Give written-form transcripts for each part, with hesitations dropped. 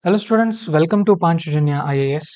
Hello students, welcome to Panchajanya IAS.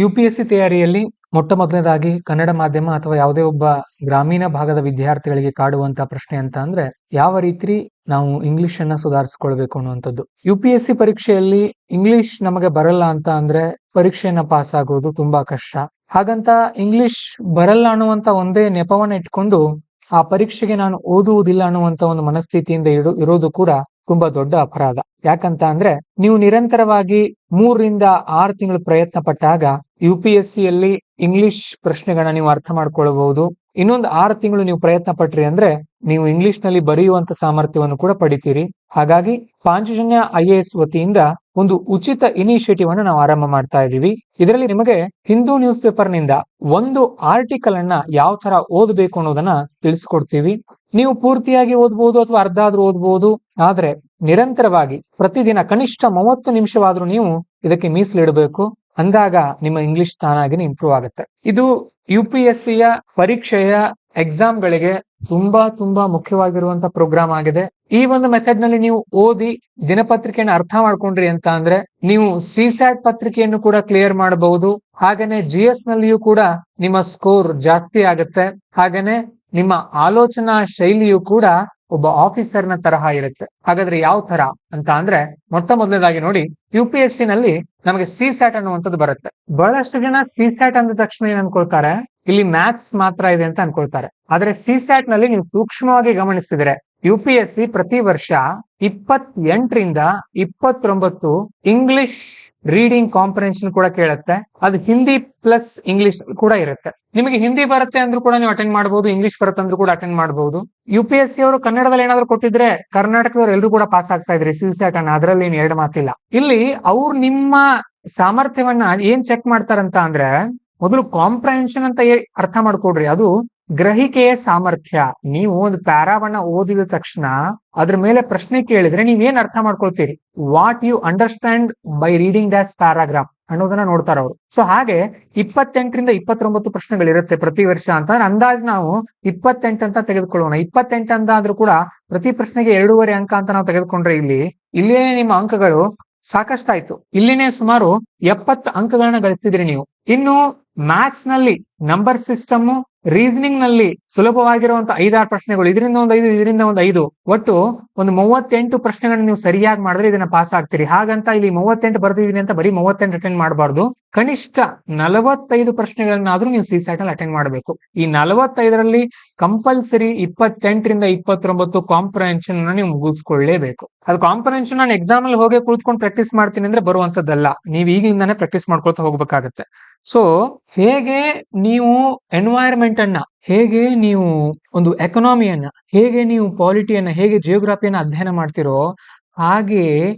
UPSC ತಯಾರಿಯಲ್ಲಿ ಮೊಟ್ಟ ಮೊದಲನೇದಾಗಿ ಕನ್ನಡ ಮಾಧ್ಯಮ ಅಥವಾ ಯಾವುದೇ ಒಬ್ಬ ಗ್ರಾಮೀಣ ಭಾಗದ ವಿದ್ಯಾರ್ಥಿಗಳಿಗೆ ಕಾಡುವಂತ ಪ್ರಶ್ನೆ ಅಂತ ಅಂದ್ರೆ ಯಾವ ರೀತಿ ನಾವು ಇಂಗ್ಲಿಷ್ ಅನ್ನ ಸುಧಾರಿಸಿಕೊಳ್ಬೇಕು ಅನ್ನುವಂಥದ್ದು. UPSC ಪರೀಕ್ಷೆಯಲ್ಲಿ ಇಂಗ್ಲಿಷ್ ನಮಗೆ ಬರಲ್ಲ ಅಂತ ಅಂದ್ರೆ ಪರೀಕ್ಷೆಯನ್ನ ಪಾಸ್ ಆಗೋದು ತುಂಬಾ ಕಷ್ಟ. ಹಾಗಂತ ಇಂಗ್ಲಿಷ್ ಬರಲ್ಲ ಅನ್ನುವಂತ ಒಂದೇ ನೆಪವನ್ನ ಇಟ್ಕೊಂಡು ಆ ಪರೀಕ್ಷೆಗೆ ನಾನು ಓದುವುದಿಲ್ಲ ಅನ್ನುವಂತ ಒಂದು ಮನಸ್ಥಿತಿಯಿಂದ ಇರೋದು ಕೂಡ ತುಂಬಾ ದೊಡ್ಡ ಅಪರಾಧ. ಯಾಕಂತ ಅಂದ್ರೆ ನೀವು ನಿರಂತರವಾಗಿ 3 ರಿಂದ 6 ತಿಂಗಳು ಪ್ರಯತ್ನ ಪಟ್ಟಾಗ UPSCಯಲ್ಲಿ ಇಂಗ್ಲಿಷ್ ಪ್ರಶ್ನೆಗಳನ್ನ ನೀವು ಅರ್ಥ ಮಾಡ್ಕೊಳ್ಬಹುದು. ಇನ್ನೊಂದು 6 ತಿಂಗಳು ನೀವು ಪ್ರಯತ್ನ ಪಟ್ರಿ ಅಂದ್ರೆ ನೀವು ಇಂಗ್ಲಿಷ್ ನಲ್ಲಿ ಬರೆಯುವಂತ ಸಾಮರ್ಥ್ಯವನ್ನು ಕೂಡ ಪಡಿತೀರಿ. ಹಾಗಾಗಿ ಪಾಂಚಜನ್ಯ IAS ವತಿಯಿಂದ ಒಂದು ಉಚಿತ ಇನಿಷಿಯೇಟಿವ್ ಅನ್ನು ನಾವು ಆರಂಭ ಮಾಡ್ತಾ ಇದೀವಿ. ಇದರಲ್ಲಿ ನಿಮಗೆ ಹಿಂದೂ ನ್ಯೂಸ್ ಪೇಪರ್ ನಿಂದ ಒಂದು ಆರ್ಟಿಕಲ್ ಅನ್ನ ಯಾವ ತರ ಓದಬೇಕು ಅನ್ನೋದನ್ನ ತಿಳಿಸ್ಕೊಡ್ತೀವಿ. ನೀವು ಪೂರ್ತಿಯಾಗಿ ಓದ್ಬಹುದು ಅಥವಾ ಅರ್ಧ ಆದ್ರೂ ಓದ್ಬಹುದು. ಆದ್ರೆ ನಿರಂತರವಾಗಿ ಪ್ರತಿದಿನ ಕನಿಷ್ಠ 30 ನಿಮಿಷವಾದ್ರೂ ನೀವು ಇದಕ್ಕೆ ಮೀಸಲಿಡಬೇಕು. ಅಂದಾಗ ನಿಮ್ಮ ಇಂಗ್ಲಿಷ್ ತಾನಾಗಿನೇ ಇಂಪ್ರೂವ್ ಆಗುತ್ತೆ. ಇದು UPSCಯ ಪರೀಕ್ಷೆಯ ಎಕ್ಸಾಮ್ ಗಳಿಗೆ ತುಂಬಾ ಮುಖ್ಯವಾಗಿರುವಂತ ಪ್ರೋಗ್ರಾಮ್ ಆಗಿದೆ. ಈ ಒಂದು ಮೆಥಡ್ ನಲ್ಲಿ ನೀವು ಓದಿ ದಿನಪತ್ರಿಕೆಯನ್ನು ಅರ್ಥ ಮಾಡ್ಕೊಂಡ್ರಿ ಅಂತ ಅಂದ್ರೆ ನೀವು CSAT ಪತ್ರಿಕೆಯನ್ನು ಕೂಡ ಕ್ಲಿಯರ್ ಮಾಡಬಹುದು. ಹಾಗೇನೆ GS ನಲ್ಲಿಯೂ ಕೂಡ ನಿಮ್ಮ ಸ್ಕೋರ್ ಜಾಸ್ತಿ ಆಗುತ್ತೆ. ಹಾಗೇನೆ ನಿಮ್ಮ ಆಲೋಚನಾ ಶೈಲಿಯು ಕೂಡ ಒಬ್ಬ ಆಫೀಸರ್ ನ ತರಹ ಇರುತ್ತೆ. ಹಾಗಾದ್ರೆ ಯಾವ ತರ ಅಂತ ಅಂದ್ರೆ ಮೊಟ್ಟ ಮೊದಲನೇದಾಗಿ ನೋಡಿ, UPSC ನಲ್ಲಿ ನಮಗೆ CSAT ಅನ್ನುವಂಥದ್ದು ಬರುತ್ತೆ. ಬಹಳಷ್ಟು ಜನ CSAT ಅಂದ ತಕ್ಷಣ ಏನ್ ಅನ್ಕೊಳ್ತಾರೆ, ಇಲ್ಲಿ ಮ್ಯಾಥ್ಸ್ ಮಾತ್ರ ಇದೆ ಅಂತ ಅನ್ಕೊಳ್ತಾರೆ. ಆದ್ರೆ CSAT ನಲ್ಲಿ ನೀವು ಸೂಕ್ಷ್ಮವಾಗಿ ಗಮನಿಸಿದ್ರೆ UPSC ಪ್ರತಿ ವರ್ಷ 28 ರಿಂದ 29 ಇಂಗ್ಲಿಷ್ ರೀಡಿಂಗ್ ಕಾಂಪ್ರಿಹೆನ್ಷನ್ ಕೂಡ ಕೇಳುತ್ತೆ. ಅದು ಹಿಂದಿ ಪ್ಲಸ್ ಇಂಗ್ಲಿಷ್ ಕೂಡ ಇರುತ್ತೆ. ನಿಮಗೆ ಹಿಂದಿ ಬರುತ್ತೆ ಅಂದ್ರೂ ಕೂಡ ನೀವು ಅಟೆಂಡ್ ಮಾಡಬಹುದು, ಇಂಗ್ಲಿಷ್ ಬರುತ್ತೆ ಅಂದ್ರೂ ಕೂಡ ಅಟೆಂಡ್ ಮಾಡಬಹುದು. UPSC ಅವರು ಕನ್ನಡದಲ್ಲಿ ಏನಾದ್ರು ಕೊಟ್ಟಿದ್ರೆ ಕರ್ನಾಟಕದವ್ರು ಎಲ್ಲರೂ ಕೂಡ ಪಾಸ್ ಆಗ್ತಾ ಇದ್ರಿ CSAT ಅನ್ನ, ಅದರಲ್ಲಿ ಏನು ಎರಡು ಮಾತಿಲ್ಲ. ಇಲ್ಲಿ ಅವ್ರು ನಿಮ್ಮ ಸಾಮರ್ಥ್ಯವನ್ನ ಏನ್ ಚೆಕ್ ಮಾಡ್ತಾರಂತ ಅಂದ್ರೆ ಮೊದಲು ಕಾಂಪ್ರಿಹೆನ್ಷನ್ ಅಂತ ಅರ್ಥ ಮಾಡ್ಕೊಡ್ರಿ. ಅದು ಗ್ರಹಿಕೆಯ ಸಾಮರ್ಥ್ಯ. ನೀವು ಒಂದು ಪ್ಯಾರಾವನ್ನ ಓದಿದ ತಕ್ಷಣ ಅದ್ರ ಮೇಲೆ ಪ್ರಶ್ನೆ ಕೇಳಿದ್ರೆ ನೀವ್ ಏನ್ ಅರ್ಥ ಮಾಡ್ಕೊಳ್ತೀರಿ, what you understand by reading this paragraph ಅನ್ನೋದನ್ನ ನೋಡ್ತಾರ ಅವರು. ಸೊ ಹಾಗೆ 28 ರಿಂದ 29 ಪ್ರಶ್ನೆಗಳಿರುತ್ತೆ ಪ್ರತಿ ವರ್ಷ ಅಂತ ಅಂದಾಜು ನಾವು 28 ಅಂತ ತೆಗೆದುಕೊಳ್ಳೋಣ. 28 ಅಂದಾದ್ರೂ ಕೂಡ ಪ್ರತಿ ಪ್ರಶ್ನೆಗೆ 2.5 ಅಂಕ ಅಂತ ನಾವು ತೆಗೆದುಕೊಂಡ್ರೆ ಇಲ್ಲೇ ನಿಮ್ಮ ಅಂಕಗಳು ಸಾಕಷ್ಟಾಯ್ತು. ಇಲ್ಲಿನೇ ಸುಮಾರು 70 ಅಂಕಗಳನ್ನ ಗಳಿಸಿದ್ರಿ ನೀವು. ಇನ್ನು ಮ್ಯಾಥ್ಸ್ ನಲ್ಲಿ ನಂಬರ್ ಸಿಸ್ಟಮ್, ರೀಸನಿಂಗ್ ನಲ್ಲಿ ಸುಲಭವಾಗಿರುವಂತ 5-6 ಪ್ರಶ್ನೆಗಳು, ಇದರಿಂದ ಒಂದು 5, ಇದರಿಂದ ಒಂದು 5, ಒಟ್ಟು ಒಂದು 38 ಪ್ರಶ್ನೆಗಳನ್ನ ನೀವು ಸರಿಯಾಗಿ ಮಾಡಿದ್ರೆ ಇದನ್ನ ಪಾಸ್ ಆಗ್ತೀರಿ. ಹಾಗಂತ ಇಲ್ಲಿ 38 ಬರ್ದಿದೀನಿ ಅಂತ ಬರೀ 38 ಅಟೆಂಡ್ ಮಾಡಬಾರ್ದು. ಕನಿಷ್ಠ 45 ಪ್ರಶ್ನೆಗಳನ್ನಾದ್ರೂ ನೀವು CSAT ಅಲ್ಲಿ ಅಟೆಂಡ್ ಮಾಡಬೇಕು. ಈ 45ರಲ್ಲಿ ಕಂಪಲ್ಸರಿ 28 ರಿಂದ 29 ಕಾಂಪ್ರಿಹೆನ್ಷನ್ ನೀವು ಮುಗಿಸ್ಕೊಳ್ಳೇಬೇಕು. ಅದು ಕಾಂಪ್ರಿಹೆನ್ಷನ್ ನಾನು ಎಕ್ಸಾಮ್ ಅಲ್ಲಿ ಹೋಗಿ ಕೂತ್ಕೊಂಡು ಪ್ರಾಕ್ಟೀಸ್ ಮಾಡ್ತೀನಿ ಅಂದ್ರೆ ಬರುವಂತದ್ದಲ್ಲ, ನೀವು ಈಗಿಂದಾನೇ ಪ್ರಾಕ್ಟೀಸ್ ಮಾಡ್ಕೊಳ್ತಾ ಹೋಗ್ಬೇಕಾಗತ್ತೆ. ಸೊ ಹೇಗೆ ನೀವು ಎನ್ವೈರನ್ಮೆಂಟ್ ಅನ್ನ, ಹೇಗೆ ನೀವು ಒಂದು ಎಕನಾಮಿಯನ್ನ, ಹೇಗೆ ನೀವು ಪಾಲಿಟಿಯನ್ನ, ಹೇಗೆ ಜಿಯೋಗ್ರಫಿಯನ್ನ ಅಧ್ಯಯನ ಮಾಡ್ತಿರೋ ಹಾಗೆ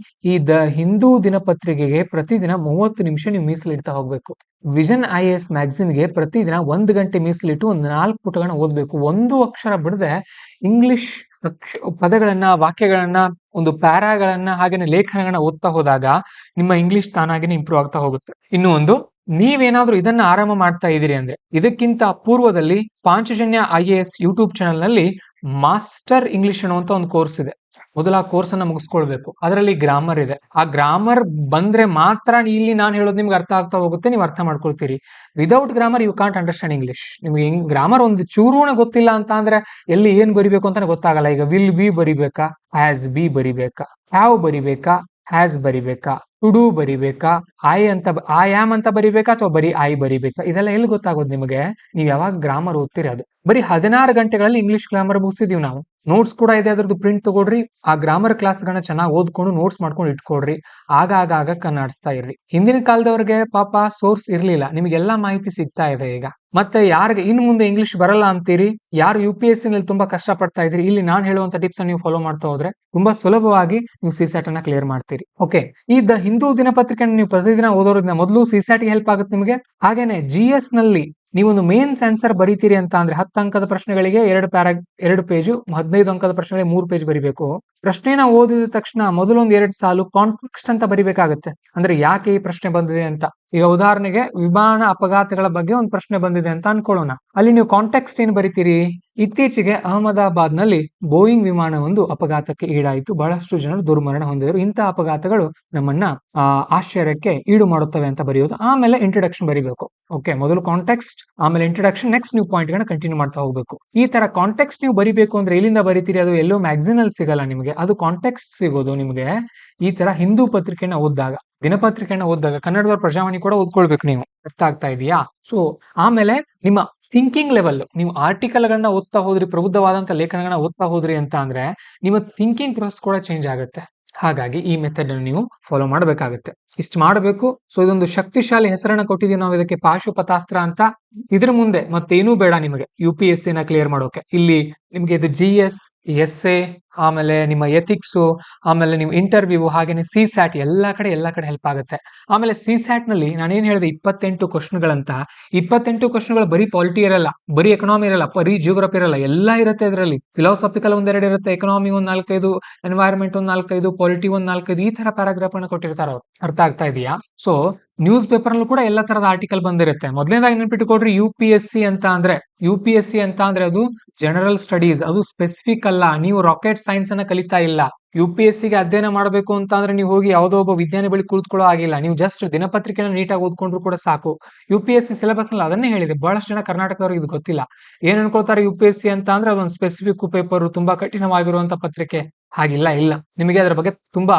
ಈ ದ ಹಿಂದೂ ದಿನಪತ್ರಿಕೆಗೆ ಪ್ರತಿದಿನ 30 ನಿಮಿಷ ನೀವು ಮೀಸಲಿಡ್ತಾ ಹೋಗ್ಬೇಕು. ವಿಷನ್ IAS ಮ್ಯಾಗಝಿನ್ಗೆ ಪ್ರತಿದಿನ 1 ಗಂಟೆ ಮೀಸಲಿಟ್ಟು ಒಂದು 4 ಪುಟಗಳನ್ನ ಓದ್ಬೇಕು. ಒಂದು ಅಕ್ಷರ ಬಿಡದೆ ಇಂಗ್ಲಿಷ್ ಪದಗಳನ್ನ, ವಾಕ್ಯಗಳನ್ನ, ಒಂದು ಪ್ಯಾರಾಗಳನ್ನ, ಹಾಗೇನೆ ಲೇಖನಗಳನ್ನ ಓದ್ತಾ ಹೋದಾಗ ನಿಮ್ಮ ಇಂಗ್ಲಿಷ್ ತಾನಾಗಿನೇ ಇಂಪ್ರೂವ್ ಆಗ್ತಾ ಹೋಗುತ್ತೆ. ಇನ್ನು ಒಂದು, ನೀವೇನಾದ್ರೂ ಇದನ್ನ ಆರಂಭ ಮಾಡ್ತಾ ಇದೀರಿ ಅಂದ್ರೆ ಇದಕ್ಕಿಂತ ಪೂರ್ವದಲ್ಲಿ ಪಾಂಚಜನ್ಯ IAS ಯೂಟ್ಯೂಬ್ ಚಾನೆಲ್ ನಲ್ಲಿ ಮಾಸ್ಟರ್ ಇಂಗ್ಲಿಷ್ ಅನ್ನುವಂತ ಒಂದು ಕೋರ್ಸ್ ಇದೆ. ಮೊದಲ ಆ ಕೋರ್ಸ್ ಅನ್ನ ಮುಗಿಸ್ಕೊಳ್ಬೇಕು. ಅದರಲ್ಲಿ ಗ್ರಾಮರ್ ಇದೆ. ಆ ಗ್ರಾಮರ್ ಬಂದ್ರೆ ಮಾತ್ರ ಇಲ್ಲಿ ನಾನು ಹೇಳೋದು ನಿಮ್ಗೆ ಅರ್ಥ ಆಗ್ತಾ ಹೋಗುತ್ತೆ, ನೀವು ಅರ್ಥ ಮಾಡ್ಕೊಳ್ತೀರಿ. Without grammar you can't understand English. ನಿಮ್ಗೆ ಗ್ರಾಮರ್ ಒಂದು ಚೂರುನ ಗೊತ್ತಿಲ್ಲ ಅಂತ ಅಂದ್ರೆ ಎಲ್ಲಿ ಏನ್ ಬರಿಬೇಕು ಅಂತಾನೆ ಗೊತ್ತಾಗಲ್ಲ. ಈಗ ವಿಲ್ ಬಿ ಬರಿಬೇಕಾ, ಹ್ಯಾಸ್ ಬಿ ಬರಿಬೇಕಾ, ಹ್ಯಾವ್ ಬರಿಬೇಕಾ, ಹ್ಯಾಸ್ ಬರಿಬೇಕಾ, ಟು ಡೂ ಬರಿಬೇಕಾ, ಐ ಆಮ್ ಅಂತ ಬರಿಬೇಕಾ ಅಥವಾ ಬರೀ ಐ ಬರಿಬೇಕಾ, ಇದೆಲ್ಲ ಎಲ್ಲಿ ಗೊತ್ತಾಗೋದು ನಿಮಗೆ? ನೀವು ಯಾವಾಗ ಗ್ರಾಮರ್ ಓದ್ತೀರಿ ಅದು. ಬರೀ 16 ಗಂಟೆಗಳಲ್ಲಿ ಇಂಗ್ಲಿಷ್ ಗ್ರಾಮರ್ ಮುಗಿಸಿದೀವಿ ನಾವು. ನೋಟ್ಸ್ ಕೂಡ ಇದೆ, ಅದ್ರದ್ದು ಪ್ರಿಂಟ್ ತಗೊಳ್ರಿ. ಆ ಗ್ರಾಮರ್ ಕ್ಲಾಸ್ಗಳನ್ನ ಚೆನ್ನಾಗಿ ಓದ್ಕೊಂಡು ನೋಟ್ಸ್ ಮಾಡ್ಕೊಂಡು ಇಟ್ಕೊಡ್ರಿ. ಆಗ ಕನ್ನಡಿಸ್ತಾ ಇರ್ರಿ. ಹಿಂದಿನ ಕಾಲದವ್ರಿಗೆ ಪಾಪ ಸೋರ್ಸ್ ಇರ್ಲಿಲ್ಲ, ನಿಮ್ಗೆಲ್ಲಾ ಮಾಹಿತಿ ಸಿಗ್ತಾ ಇದೆ ಈಗ. ಮತ್ತೆ ಯಾರಿಗೆ ಇನ್ನು ಮುಂದೆ ಇಂಗ್ಲಿಷ್ ಬರಲ್ಲ ಅಂತೀರಿ, ಯಾರು UPSC ನಲ್ಲಿ ತುಂಬಾ ಕಷ್ಟ ಪಡ್ತಾ ಇದ್ರಿ, ಇಲ್ಲಿ ನಾನು ಹೇಳುವಂತ ಟಿಪ್ಸ್ ನೀವು ಫಾಲೋ ಮಾಡ್ತಾ ಹೋದ್ರೆ ತುಂಬಾ ಸುಲಭವಾಗಿ ನೀವು CSAT ಅನ್ನ ಕ್ಲಿಯರ್ ಮಾಡ್ತೀರಿ. ಓಕೆ, ಈ ದ ಹಿಂದೂ ದಿನಪತ್ರಿಕೆ ನೀವು ಪ್ರತಿದಿನ ಓದೋದ್ರಿಂದ ಮೊದಲು CSAT ಗೆ ಹೆಲ್ಪ್ ಆಗುತ್ತೆ ನಿಮಗೆ. ಹಾಗೇನೆ GS ನಲ್ಲಿ ನೀವೊಂದು ಮೇನ್ಸ್ ಆನ್ಸರ್ ಬರೀತೀರಿ ಅಂತ ಅಂದ್ರೆ 10 ಅಂಕದ ಪ್ರಶ್ನೆಗಳಿಗೆ 2 ಪೇಜು, 15 ಅಂಕದ ಪ್ರಶ್ನೆಗಳಿಗೆ 3 ಪೇಜ್ ಬರಿಬೇಕು. ಪ್ರಶ್ನೆನ ಓದಿದ ತಕ್ಷಣ ಮೊದಲೊಂದು 2 ಸಾಲು ಕಾಂಟೆಕ್ಸ್ಟ್ ಅಂತ ಬರಿಬೇಕಾಗತ್ತೆ. ಅಂದ್ರೆ ಯಾಕೆ ಈ ಪ್ರಶ್ನೆ ಬಂದಿದೆ ಅಂತ. ಈಗ ಉದಾಹರಣೆಗೆ ವಿಮಾನ ಅಪಘಾತಗಳ ಬಗ್ಗೆ ಒಂದು ಪ್ರಶ್ನೆ ಬಂದಿದೆ ಅಂತ ಅನ್ಕೊಳ್ಳೋಣ. ಅಲ್ಲಿ ನೀವು ಕಾಂಟೆಕ್ಸ್ಟ್ ಏನ್ ಬರಿತೀರಿ, ಇತ್ತೀಚೆಗೆ ಅಹಮದಾಬಾದ್ ನಲ್ಲಿ ಬೋಯಿಂಗ್ ವಿಮಾನವೊಂದು ಅಪಘಾತಕ್ಕೆ ಈಡಾಯಿತು. ಬಹಳಷ್ಟು ಜನರು ದುರ್ಮರಣ ಹೊಂದಿದರು. ಇಂತಹ ಅಪಘಾತಗಳು ನಮ್ಮನ್ನ ಆಶ್ಚರ್ಯಕ್ಕೆ ಈಡು ಮಾಡುತ್ತವೆ ಅಂತ ಬರೆಯೋದು. ಆಮೇಲೆ ಇಂಟ್ರೊಡಕ್ಷನ್ ಬರೀಬೇಕು. ಓಕೆ, ಮೊದಲು ಕಾಂಟೆಕ್ಸ್ಟ್, ಆಮೇಲೆ ಇಂಟ್ರೊಡಕ್ಷನ್, ನೆಕ್ಸ್ಟ್ ನೀವು ಪಾಯಿಂಟ್ ಗಳನ್ನ ಕಂಟಿನ್ಯೂ ಮಾಡ್ತಾ ಹೋಗ್ಬೇಕು. ಈ ತರ ಕಾಂಟೆಕ್ಸ್ಟ್ ನೀವು ಬರಿಬೇಕು ಅಂದ್ರೆ ಎಲ್ಲಿಂದ ಬರೀತೀರಿ? ಅದು ಎಲ್ಲೋ ಮ್ಯಾಗಝಿನ್ ಅಲ್ಲಿ ಸಿಗಲ್ಲ ನಿಮಗೆ. ಅದು ಕಾಂಟೆಕ್ಸ್ಟ್ ಸಿಗೋದು ನಿಮಗೆ ಈ ತರ ಹಿಂದೂ ಪತ್ರಿಕೆನ ಓದಿದಾಗ, ದಿನಪತ್ರಿಕೆನ ಓದಿದಾಗ. ಕನ್ನಡದವ್ರ ಪ್ರಜಾವಾಣಿ ಕೂಡ ಓದ್ಕೊಳ್ಬೇಕು ನೀವು. ಅರ್ಥ ಆಗ್ತಾ ಇದೆಯಾ? ಸೊ ಆಮೇಲೆ ನಿಮ್ಮ ಥಿಂಕಿಂಗ್ ಲೆವೆಲ್, ನೀವು ಆರ್ಟಿಕಲ್ ಗಳನ್ನ ಓದ್ತಾ ಹೋದ್ರಿ, ಪ್ರಬುದ್ಧವಾದಂತ ಲೇಖನಗಳನ್ನ ಓದ್ತಾ ಹೋದ್ರಿ ಅಂತ ಅಂದ್ರೆ ನಿಮ್ಮ ಥಿಂಕಿಂಗ್ ಪ್ರೊಸೆಸ್ ಕೂಡ ಚೇಂಜ್ ಆಗುತ್ತೆ. ಹಾಗಾಗಿ ಈ ಮೆಥಡ್ ಅನ್ನು ನೀವು ಫಾಲೋ ಮಾಡಬೇಕಾಗುತ್ತೆ. ಇಷ್ಟು ಮಾಡಬೇಕು. ಸೊ ಇದೊಂದು ಶಕ್ತಿಶಾಲಿ ಹೆಸರನ್ನ ಕೊಟ್ಟಿದ್ದೀವಿ ನಾವು ಇದಕ್ಕೆ, ಪಾಶುಪತಾಸ್ತ್ರ ಅಂತ. ಇದ್ರ ಮುಂದೆ ಮತ್ತೇನೂ ಬೇಡ ನಿಮಗೆ UPSC ನ ಕ್ಲಿಯರ್ ಮಾಡೋಕೆ. ಇಲ್ಲಿ ನಿಮ್ಗೆ ಇದು GS, SA, ಆಮೇಲೆ ನಿಮ್ಮ ಎಥಿಕ್ಸ್, ಆಮೇಲೆ ನೀವು ಇಂಟರ್ವ್ಯೂ, ಹಾಗೇನೆ CSAT ಎಲ್ಲಾ ಕಡೆ ಹೆಲ್ಪ್ ಆಗುತ್ತೆ. ಆಮೇಲೆ CSAT ನಲ್ಲಿ ನಾನೇನ್ ಹೇಳಿದೆ 28 ಕ್ವಶನ್ಗಳಂತ. 28 ಕ್ವಶನ್ಗಳು ಬರೀ ಪಾಲಿಟಿ ಇರಲ್ಲ, ಬರೀ ಎಕನಾಮಿ ಇರಲ್ಲ, ಬರೀ ಜಿಯೋಗ್ರಫಿ ಇರಲ್ಲ, ಎಲ್ಲ ಇರುತ್ತೆ ಇದರಲ್ಲಿ. ಫಿಲಾಸಫಿಕಲ್ ಒಂದೆರಡು ಇರುತ್ತೆ, ಎಕನಾಮಿ ಒಂದ್ 4-5, ಎನ್ವೈರನ್ಮೆಂಟ್ ಒಂದ್ 4-5, ಪಾಲಿಟಿ ಒಂದ್ 4-5, ಈ ತರ ಪ್ಯಾರಾಗ್ರಾಫ್ ಅನ್ನು ಕೊಟ್ಟಿರ್ತಾರೆ ಅವ್ರು. ಅರ್ಥ ಆಗ್ತಾ ಇದೆಯಾ? ಸೊ ನ್ಯೂಸ್ ಪೇಪರ್ ನಲ್ಲೂ ಕೂಡ ಎಲ್ಲಾ ತರದ ಆರ್ಟಿಕಲ್ ಬಂದಿರುತ್ತೆ. ಮೊದಲನೇದಾಗಿ ನೆನ್ಪಿಟ್ಟುಕೊಡ್ರಿ, UPSC ಅಂತ ಅಂದ್ರೆ ಅದು ಜನರಲ್ ಸ್ಟಡೀಸ್, ಅದು ಸ್ಪೆಸಿಫಿಕ್ ಅಲ್ಲ. ನೀವು ರಾಕೆಟ್ ಸೈನ್ಸ್ ಅನ್ನ ಕಲಿತಾ ಇಲ್ಲ. UPSC ಗೆ ಅಧ್ಯಯನ ಮಾಡಬೇಕು ಅಂತ ಅಂದ್ರೆ ನೀವು ಹೋಗಿ ಯಾವುದೋ ಒಬ್ಬ ವಿಜ್ಞಾನಿ ಬಳಿ ಕುಳಿತುಕೊಳ್ಳೋ ಆಗಿಲ್ಲ. ನೀವು ಜಸ್ಟ್ ದಿನಪತ್ರಿಕೆನ ನೀಟಾಗಿ ಓದ್ಕೊಂಡ್ರು ಕೂಡ ಸಾಕು. UPSC ಸಿಲೆಬಸ್ ಅಲ್ಲಿ ಅದನ್ನೇ ಹೇಳಿದೆ. ಬಹಳಷ್ಟು ಜನ ಕರ್ನಾಟಕದವ್ರಿಗೆ ಇದು ಗೊತ್ತಿಲ್ಲ. ಏನ್ ಅನ್ಕೊಳ್ತಾರೆ, UPSC ಅಂತ ಅಂದ್ರೆ ಅದೊಂದು ಸ್ಪೆಸಿಫಿಕ್ ಪೇಪರ್, ತುಂಬಾ ಕಠಿಣವಾಗಿರುವಂತ ಪತ್ರಿಕೆ. ಹಾಗಿಲ್ಲ, ಇಲ್ಲ. ನಿಮಗೆ ಅದರ ಬಗ್ಗೆ ತುಂಬಾ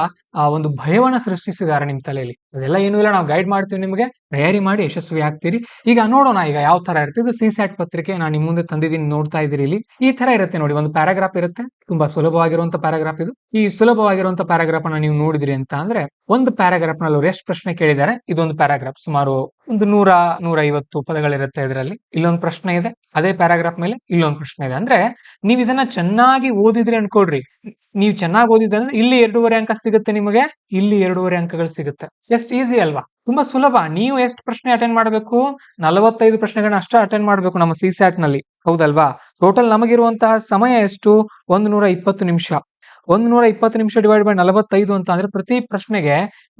ಒಂದು ಭಯವನ್ನ ಸೃಷ್ಟಿಸಿದ್ದಾರೆ ನಿಮ್ ತಲೆಯಲ್ಲಿ. ಅದೆಲ್ಲ ಏನೂ ಇಲ್ಲ, ನಾವು ಗೈಡ್ ಮಾಡ್ತೀವಿ ನಿಮಗೆ. ತಯಾರಿ ಮಾಡಿ ಯಶಸ್ವಿ ಆಗ್ತೀರಿ. ಈಗ ನೋಡೋಣ, ಈಗ ಯಾವ ತರ ಇರುತ್ತೆ. ಇದು CSAT ಪತ್ರಿಕೆ ನಾನು ನಿಮ್ ಮುಂದೆ ತಂದಿದ್ದೀನಿ, ನೋಡ್ತಾ ಇದ್ದೀರಿ. ಇಲ್ಲಿ ಈ ತರ ಇರುತ್ತೆ ನೋಡಿ. ಒಂದು ಪ್ಯಾರಾಗ್ರಾಫ್ ಇರುತ್ತೆ, ತುಂಬಾ ಸುಲಭವಾಗಿರುವಂತ ಪ್ಯಾರಾಗ್ರಾಫ್ ಇದು. ಈ ಸುಲಭವಾಗಿರುವಂತ ಪ್ಯಾರಾಗ್ರಾಫ್ ಅನ್ನ ನೀವು ನೋಡಿದ್ರಿ ಅಂತ ಅಂದ್ರೆ, ಒಂದು ಪ್ಯಾರಾಗ್ರಾಫ್ ನಲ್ಲಿ ಅವ್ರು ಎಷ್ಟು ಪ್ರಶ್ನೆ ಕೇಳಿದ್ದಾರೆ, ಇದೊಂದು ಪ್ಯಾರಾಗ್ರಾಫ್ ಸುಮಾರು ಒಂದು 100-150 ಪದಗಳಿರುತ್ತೆ ಇದರಲ್ಲಿ. ಇಲ್ಲೊಂದು ಪ್ರಶ್ನೆ ಇದೆ, ಅದೇ ಪ್ಯಾರಾಗ್ರಾಫ್ ಮೇಲೆ ಇಲ್ಲೊಂದು ಪ್ರಶ್ನೆ ಇದೆ. ಅಂದ್ರೆ ನೀವು ಇದನ್ನ ಚೆನ್ನಾಗಿ ಓದಿದ್ರಿ ಅನ್ಕೊಳ್ರಿ. ನೀವು ಚೆನ್ನಾಗಿ ಓದಿದ್ರೆ ಇಲ್ಲಿ 2.5 ಅಂಕ ಸಿಗುತ್ತೆ ನಿಮಗೆ, ಇಲ್ಲಿ 2.5 ಅಂಕಗಳು ಸಿಗುತ್ತೆ. ಎಷ್ಟು ಈಸಿ ಅಲ್ವಾ? ತುಂಬಾ ಸುಲಭ. ನೀವು ಎಷ್ಟು ಪ್ರಶ್ನೆ ಅಟೆಂಡ್ ಮಾಡಬೇಕು? 45 ಪ್ರಶ್ನೆಗಳನ್ನ ಅಷ್ಟೇ ಅಟೆಂಡ್ ಮಾಡಬೇಕು ನಮ್ಮ CSAT ನಲ್ಲಿ, ಹೌದಲ್ವಾ? ಟೋಟಲ್ ನಮಗಿರುವಂತಹ ಸಮಯ ಎಷ್ಟು? 120 ನಿಮಿಷ. 120 ನಿಮಿಷ ಡಿವೈಡ್ ಬೈ 45 ಅಂತ ಅಂದ್ರೆ ಪ್ರತಿ ಪ್ರಶ್ನೆಗೆ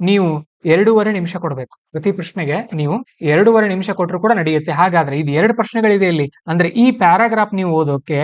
ನೀವು 2.5 ನಿಮಿಷ ಕೊಡಬೇಕು. ಪ್ರತಿ ಪ್ರಶ್ನೆಗೆ ನೀವು 2.5 ನಿಮಿಷ ಕೊಟ್ಟರು ಕೂಡ ನಡೆಯುತ್ತೆ. ಹಾಗಾದ್ರೆ ಇದು 2 ಪ್ರಶ್ನೆಗಳಿದೆ ಇಲ್ಲಿ, ಅಂದ್ರೆ ಈ ಪ್ಯಾರಾಗ್ರಾಫ್ ನೀವು ಓದೋಕೆ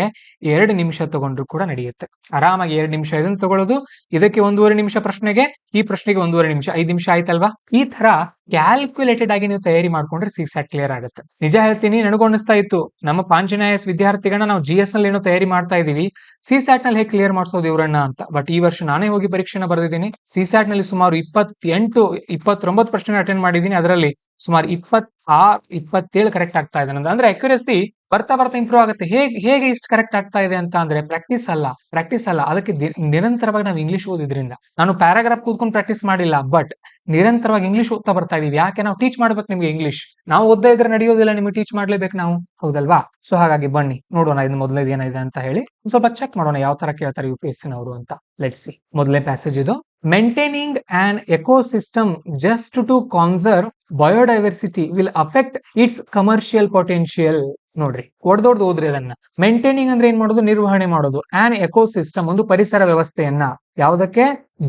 2 ನಿಮಿಷ ತಗೊಂಡ್ರು ಕೂಡ ನಡೆಯುತ್ತೆ. ಆರಾಮಾಗಿ 2 ನಿಮಿಷ ಇದನ್ನ ತಗೊಳ್ಳೋದು, ಇದಕ್ಕೆ 1.5 ನಿಮಿಷ ಪ್ರಶ್ನೆಗೆ, ಈ ಪ್ರಶ್ನೆಗೆ 1.5 ನಿಮಿಷ, 5 ನಿಮಿಷ ಆಯ್ತಲ್ವಾ? ಈ ತರ ಕ್ಯಾಲ್ಕುಲೇಟೆಡ್ ಆಗಿ ನೀವು ತಯಾರಿ ಮಾಡ್ಕೊಂಡ್ರೆ CSAT ಕ್ಲಿಯರ್ ಆಗುತ್ತೆ. ನಿಜ ಹೇಳ್ತೀನಿ, ನನಗೂ ಅನಿಸ್ತಾ ಇತ್ತು ನಮ್ಮ ಪಾಂಚನಾಯ ವಿದ್ಯಾರ್ಥಿಗಳನ್ನ ನಾವು GS ನಲ್ಲಿ ಏನೋ ತಯಾರಿ ಮಾಡ್ತಾ ಇದೀವಿ, CSAT ನಲ್ಲಿ ಹೇಗೆ ಕ್ಲಿಯರ್ ಮಾಡಿಸೋದು ಇವರನ್ನ ಅಂತ. ಬಟ್ ಈ ವರ್ಷ ನಾನೇ ಹೋಗಿ ಪರೀಕ್ಷೆನ ಬರೆದಿದ್ದೀನಿ. CSAT ನಲ್ಲಿ ಸುಮಾರು 29 ಪ್ರಶ್ನೆ ಅಟೆಂಡ್ ಮಾಡಿದ್ದೀನಿ. ಅದರಲ್ಲಿ ಸುಮಾರು 27 ಕರೆಕ್ಟ್ ಆಗ್ತಾ ಇದೆ. ಅಂದ್ರೆ ಅಕ್ಯುರಸಿ ಬರ್ತಾ ಇಂಪ್ರೂವ್ ಆಗುತ್ತೆ. ಹೇಗೆ ಇಷ್ಟು ಕರೆಕ್ಟ್ ಆಗ್ತಾ ಇದೆ ಅಂತ ಅಂದ್ರೆ ಪ್ರಾಕ್ಟೀಸ್ ಅಲ್ಲ, ಅದಕ್ಕೆ ನಿರಂತರವಾಗಿ ನಾವು ಇಂಗ್ಲಿಷ್ ಓದಿದ್ರಿಂದ. ನಾನು ಪ್ಯಾರಾಗ್ರಾಫ್ ಕೂತ್ಕೊಂಡು ಪ್ರಾಕ್ಟೀಸ್ ಮಾಡಿಲ್ಲ, ಬಟ್ ನಿರಂತರವಾಗಿ ಇಂಗ್ಲಿಷ್ ಓದ್ತಾ ಬರ್ತಾ ಇದೀವಿ. ಯಾಕೆ? ನಾವು ಟೀಚ್ ಮಾಡ್ಬೇಕು ನಿಮ್ಗೆ ಇಂಗ್ಲಿಷ್. ನಾವು ಓದ್ತಾ ಇದ್ರೆ ನಡೆಯೋದಿಲ್ಲ, ನಿಮ್ಗೆ ಟೀಚ್ ಮಾಡ್ಲೇಬೇಕು ನಾವು, ಹೌದಲ್ವಾ? ಸೊ ಹಾಗಾಗಿ ಬನ್ನಿ ನೋಡೋಣ ಇದು ಮೊದಲೇದು ಏನಿದೆ ಅಂತ ಹೇಳಿ ಸ್ವಲ್ಪ ಚೆಕ್ ಮಾಡೋಣ ಯಾವ ತರ ಕೇಳ್ತಾರೆ UPSC ನವರು ಅಂತ. Let's see. ಮೊದಲನೇ ಪ್ಯಾಸೇಜ್ ಇದು. Maintaining an ecosystem just to conserve biodiversity will affect its commercial potential. ನೋಡ್ರಿ, ದೊಡ್ಡ ಓದ್ರಿ ಅದನ್ನ. ಮೇಂಟೈನಿಂಗ್ ಅಂದ್ರೆ ಏನ್ ಮಾಡೋದು? ನಿರ್ವಹಣೆ ಮಾಡೋದು. ಆನ್ ಎಕೋಸಿಸ್ಟಮ್, ಒಂದು ಪರಿಸರ ವ್ಯವಸ್ಥೆಯನ್ನ. ಯಾವುದಕ್ಕೆ?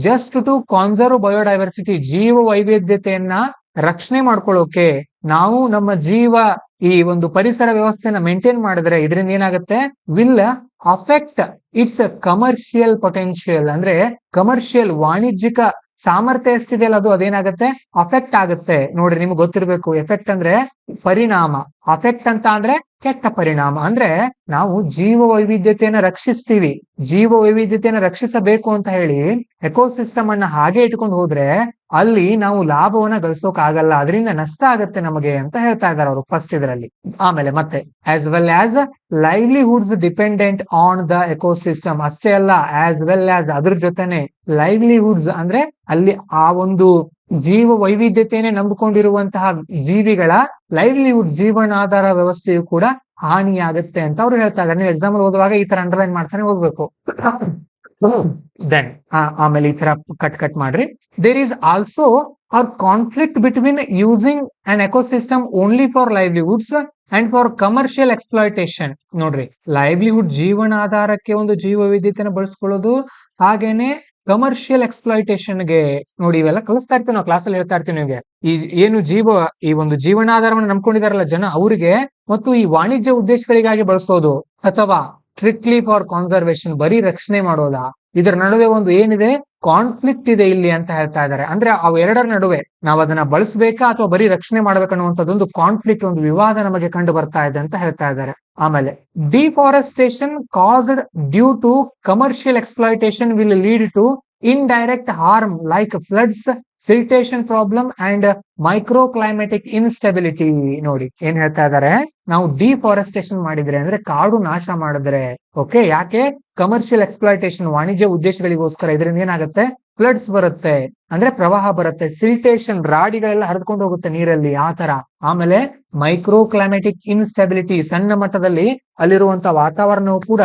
ಜಸ್ಟ್ ಟು ಕನ್ಸರ್ವ್ ಬಯೋಡೈವರ್ಸಿಟಿ, ಜೀವ ವೈವಿಧ್ಯತೆಯನ್ನ ರಕ್ಷಣೆ ಮಾಡ್ಕೊಳ್ಳೋಕೆ. ನಾವು ನಮ್ಮ ಈ ಒಂದು ಪರಿಸರ ವ್ಯವಸ್ಥೆಯನ್ನ ಮೇಂಟೈನ್ ಮಾಡಿದ್ರೆ ಇದರಿಂದ ಏನಾಗುತ್ತೆ? Will affect its commercial potential, ಅಂದ್ರೆ ಕಮರ್ಷಿಯಲ್, ವಾಣಿಜ್ಯಿಕ ಸಾಮರ್ಥ್ಯ ಎಷ್ಟಿದೆಯಲ್ಲ ಅದೇನಾಗುತ್ತೆ? ಅಫೆಕ್ಟ್ ಆಗುತ್ತೆ. ನೋಡ್ರಿ, ನಿಮ್ಗೆ ಗೊತ್ತಿರ್ಬೇಕು, ಎಫೆಕ್ಟ್ ಅಂದ್ರೆ ಪರಿಣಾಮ, ಅಫೆಕ್ಟ್ ಅಂತ ಅಂದ್ರೆ ಕೆಟ್ಟ ಪರಿಣಾಮ. ಅಂದ್ರೆ ನಾವು ಜೀವ ವೈವಿಧ್ಯತೆಯನ್ನ ರಕ್ಷಿಸ್ತೀವಿ, ಜೀವ ವೈವಿಧ್ಯತೆಯನ್ನ ರಕ್ಷಿಸಬೇಕು ಅಂತ ಹೇಳಿ ಎಕೋಸಿಸ್ಟಮ್ ಅನ್ನ ಹಾಗೆ ಇಟ್ಕೊಂಡು ಹೋದ್ರೆ ಅಲ್ಲಿ ನಾವು ಲಾಭವನ್ನ ಗಳಿಸೋಕ್ ಆಗಲ್ಲ, ಅದರಿಂದ ನಷ್ಟ ಆಗತ್ತೆ ನಮಗೆ ಅಂತ ಹೇಳ್ತಾ ಇದ್ದಾರೆ ಅವರು ಫಸ್ಟ್ ಇದರಲ್ಲಿ. ಆಮೇಲೆ ಮತ್ತೆ as well as livelihoods dependent on the ecosystem, ಅಷ್ಟೇ ಅಲ್ಲ, ಆಸ್ ವೆಲ್ ಆಸ್ ಅದ್ರ ಜೊತೆನೆ ಲೈವ್ಲಿಹುಡ್ಸ್ ಅಂದ್ರೆ ಅಲ್ಲಿ ಆ ಒಂದು ಜೀವ ವೈವಿಧ್ಯತೆಯನ್ನೇ ನಂಬಿಕೊಂಡಿರುವಂತಹ ಜೀವಿಗಳ ಲೈವ್ಲಿಹುಡ್, ಜೀವನಾಧಾರ ವ್ಯವಸ್ಥೆಯು ಕೂಡ ಹಾನಿಯಾಗುತ್ತೆ ಅಂತ ಅವ್ರು ಹೇಳ್ತಾ ಇದ್ದಾರೆ. ನೀವು ಎಕ್ಸಾಂಪಲ್ ಓದುವಾಗ ಈ ತರ ಅಂಡರ್ಲೈನ್ ಮಾಡ್ತಾನೆ ಹೋಗ್ಬೇಕು. ದೆನ್ ಆಮೇಲೆ ಈ ತರ ಕಟ್ ಮಾಡ್ರಿ. There is also are conflict between using an ecosystem only for livelihoods and for commercial exploitation. ನೋಡ್ರಿ, ಲೈವ್ಲಿಹುಡ್ ಜೀವನಾಧಾರಕ್ಕೆ ಒಂದು ಜೀವ ವೈವಿಧ್ಯತೆಯನ್ನು ಬಳಸ್ಕೊಳ್ಳೋದು, ಹಾಗೇನೆ ಕಮರ್ಷಿಯಲ್ ಎಕ್ಸ್ಪ್ಲಾಯ್ಟೇಷನ್ಗೆ. ನೋಡಿ, ಇವೆಲ್ಲ ಕಲಿಸ್ತಾ ಇರ್ತೀವಿ ನಾವು ಕ್ಲಾಸಲ್ಲಿ, ಹೇಳ್ತಾ ಇರ್ತೀವಿ ನಿಮಗೆ. ಏನು ಈ ಒಂದು ಜೀವನಾಧಾರವನ್ನು ನಂಬ್ಕೊಂಡಿದಾರಲ್ಲ ಜನ, ಅವರಿಗೆ ಮತ್ತು ಈ ವಾಣಿಜ್ಯ ಉದ್ದೇಶಗಳಿಗಾಗಿ ಬಳಸೋದು. ಅಥವಾ ಸ್ಟ್ರಿಕ್ಟ್ಲಿ ಫಾರ್ ಕಾನ್ಸರ್ವೇಶನ್, ಬರೀ ರಕ್ಷಣೆ ಮಾಡೋದಾ? ಇದರ ನಡುವೆ ಒಂದು ಏನಿದೆ, ಕಾನ್ಫ್ಲಿಕ್ಟ್ ಇದೆ ಇಲ್ಲಿ ಅಂತ ಹೇಳ್ತಾ ಇದ್ದಾರೆ. ಅಂದ್ರೆ ಅವೆರಡರ ನಡುವೆ ನಾವು ಅದನ್ನ ಬಳಸಬೇಕಾ ಅಥವಾ ಬರೀ ರಕ್ಷಣೆ ಮಾಡ್ಬೇಕನ್ನುವಂಥದ್ದೊಂದು ಕಾನ್ಫ್ಲಿಕ್ಟ್, ಒಂದು ವಿವಾದ ನಮಗೆ ಕಂಡು ಬರ್ತಾ ಇದೆ ಅಂತ ಹೇಳ್ತಾ ಇದ್ದಾರೆ. ಆಮೇಲೆ deforestation caused due to commercial exploitation will lead to indirect harm like floods, siltation problem and microclimatic instability. ನೋಡಿ ಏನ್ ಹೇಳ್ತಾ ಇದಾರೆ, ನಾವು ಡಿಫಾರೆಸ್ಟೇಷನ್ ಮಾಡಿದ್ರೆ ಅಂದ್ರೆ ಕಾಡು ನಾಶ ಮಾಡಿದ್ರೆ, ಓಕೆ, ಯಾಕೆ? ಕಮರ್ಷಿಯಲ್ ಎಕ್ಸ್ಪ್ಲಾಯಿಟೇಷನ್, ವಾಣಿಜ್ಯ ಉದ್ದೇಶಗಳಿಗೋಸ್ಕರ. ಇದರಿಂದ ಏನಾಗುತ್ತೆ? ಫ್ಲಡ್ಸ್ ಬರುತ್ತೆ, ಅಂದ್ರೆ ಪ್ರವಾಹ ಬರುತ್ತೆ. ಸಿಲ್ಟೇಷನ್, ರಾಡಿಗಳೆಲ್ಲ ಹರಿದುಕೊಂಡು ಹೋಗುತ್ತೆ ನೀರಲ್ಲಿ, ಆ ತರ. ಆಮೇಲೆ ಮೈಕ್ರೋ ಕ್ಲೈಮ್ಯಾಟಿಕ್ ಇನ್ಸ್ಟೆಬಿಲಿಟಿ, ಸಣ್ಣ ಮಟ್ಟದಲ್ಲಿ ಅಲ್ಲಿರುವಂತ ವಾತಾವರಣವು ಕೂಡ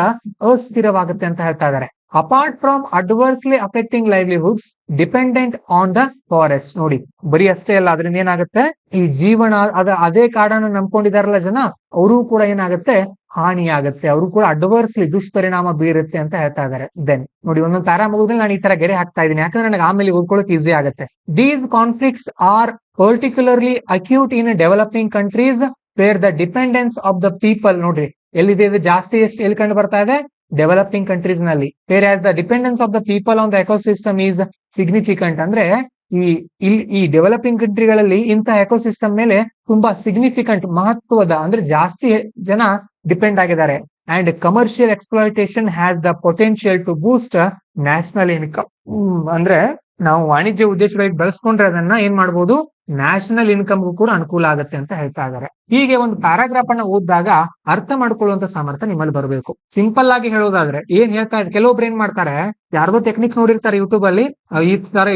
ಅಸ್ಥಿರವಾಗುತ್ತೆ ಅಂತ ಹೇಳ್ತಾ ಇದ್ದಾರೆ. Apart from adversely affecting livelihoods dependent on the forest. ನೋಡಿ, ಬರೀ ಅಷ್ಟೇ ಅಲ್ಲ, ಅದರಿಂದ ಏನಾಗುತ್ತೆ, ಈ ಜೀವನ ಅದೇ ಕಾಡನ್ನು ನಂಬ್ಕೊಂಡಿದಾರಲ್ಲ ಜನ, ಅವರು ಕೂಡ ಏನಾಗುತ್ತೆ, ಹಾನಿ ಆಗುತ್ತೆ, ಅವರು ಕೂಡ ಅಡ್ವರ್ಸ್ಲಿ ದುಷ್ಪರಿಣಾಮ ಬೀರುತ್ತೆ ಅಂತ ಹೇಳ್ತಾ ಇದ್ದಾರೆ. ದೆನ್ ನೋಡಿ, ಒಂದೊಂದು ಪ್ಯಾರಾ ಮುಗಿದ್ಮೇಲೆ ನಾನು ಈ ತರ ಗೆರೆ ಹಾಕ್ತಾ ಇದ್ದೀನಿ, ಯಾಕಂದ್ರೆ ನನಗೆ ಆಮೇಲೆ ಓದ್ಕೊಳ್ಳೋಕೆ ಈಸಿ ಆಗುತ್ತೆ. These conflicts are particularly acute in developing countries where the dependence of the people. ನೋಡ್ರಿ, ಎಲ್ಲಿದೆ ಇದು ಜಾಸ್ತಿ, ಎಷ್ಟು ಎಲ್ಲಿ ಕಂಡು ಬರ್ತಾ ಇದೆ? ಡೆವಲಪಿಂಗ್ ಕಂಟ್ರೀಸ್ ನಲ್ಲಿ. Where as the dependence of the people on the ecosystem is significant. ಅಂದ್ರೆ ಈ ಡೆವಲಪಿಂಗ್ ಕಂಟ್ರಿಗಳಲ್ಲಿ ಇಂತಹ ಎಕೋಸಿಸ್ಟಮ್ ಮೇಲೆ ತುಂಬಾ ಸಿಗ್ನಿಫಿಕೆಂಟ್, ಮಹತ್ವದ, ಅಂದ್ರೆ ಜಾಸ್ತಿ ಜನ ಡಿಪೆಂಡ್ ಆಗಿದ್ದಾರೆ. And commercial exploitation has the potential to boost national income. ಅಂದ್ರೆ ನಾವು ವಾಣಿಜ್ಯ ಉದ್ದೇಶಗಳಿಗೆ ಬಳಸ್ಕೊಂಡ್ರೆ ಅದನ್ನ ಏನ್ ಮಾಡ್ಬೋದು, ನ್ಯಾಷನಲ್ ಇನ್ಕಮ್ಗೂ ಕೂಡ ಅನುಕೂಲ ಆಗುತ್ತೆ ಅಂತ ಹೇಳ್ತಾ ಇದ್ದಾರೆ. ಹೀಗೆ ಒಂದು ಪ್ಯಾರಾಗ್ರಾಫ್ ಅನ್ನ ಓದಿದಾಗ ಅರ್ಥ ಮಾಡ್ಕೊಳ್ಳುವಂತ ಸಾಮರ್ಥ್ಯ ನಿಮ್ಮಲ್ಲಿ ಬರಬೇಕು. ಸಿಂಪಲ್ ಆಗಿ ಹೇಳೋದಾದ್ರೆ ಏನ್ ಹೇಳ್ತಾ ಇದ್ದಾರೆ, ಕೆಲವೊಬ್ರು ಏನ್ ಮಾಡ್ತಾರೆ, ಯಾರ್ದೋ ಟೆಕ್ನಿಕ್ ನೋಡಿರ್ತಾರೆ ಯೂಟ್ಯೂಬ್ ಅಲ್ಲಿ, ಈ ತರ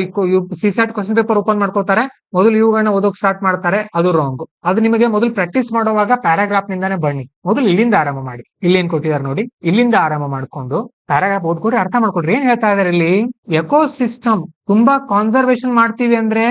ಸಿಸ್ಯಾಟ್ ಕ್ವಶನ್ ಪೇಪರ್ ಓಪನ್ ಮಾಡ್ಕೋತಾರೆ, ಮೊದಲು ಇವುಗಳನ್ನ ಓದೋಕ್ ಸ್ಟಾರ್ಟ್ ಮಾಡ್ತಾರೆ. ಅದು ರಾಂಗ್. ಅದು ನಿಮಗೆ ಮೊದಲು ಪ್ರಾಕ್ಟೀಸ್ ಮಾಡುವಾಗ ಪ್ಯಾರಾಗ್ರಾಫ್ ನಿಂದಾನೆ ಬನ್ನಿ. ಮೊದಲು ಇಲ್ಲಿಂದ ಆರಂಭ ಮಾಡಿ. ಇಲ್ಲಿ ಏನ್ ಕೊಟ್ಟಿದ್ದಾರೆ ನೋಡಿ, ಇಲ್ಲಿಂದ ಆರಂಭ ಮಾಡ್ಕೊಂಡು ಪ್ಯಾರಾಗ್ರಾಫ್ ಓದ್ಕೊಡ್ರಿ, ಅರ್ಥ ಮಾಡ್ಕೊಡ್ರಿ. ಏನ್ ಹೇಳ್ತಾ ಇದಾರೆ ಇಲ್ಲಿ, ಎಕೋಸಿಸ್ಟಮ್ ತುಂಬಾ ಕಾನ್ಸರ್ವೇಶನ್ ಮಾಡ್ತೀವಿ ಅಂದ್ರೆ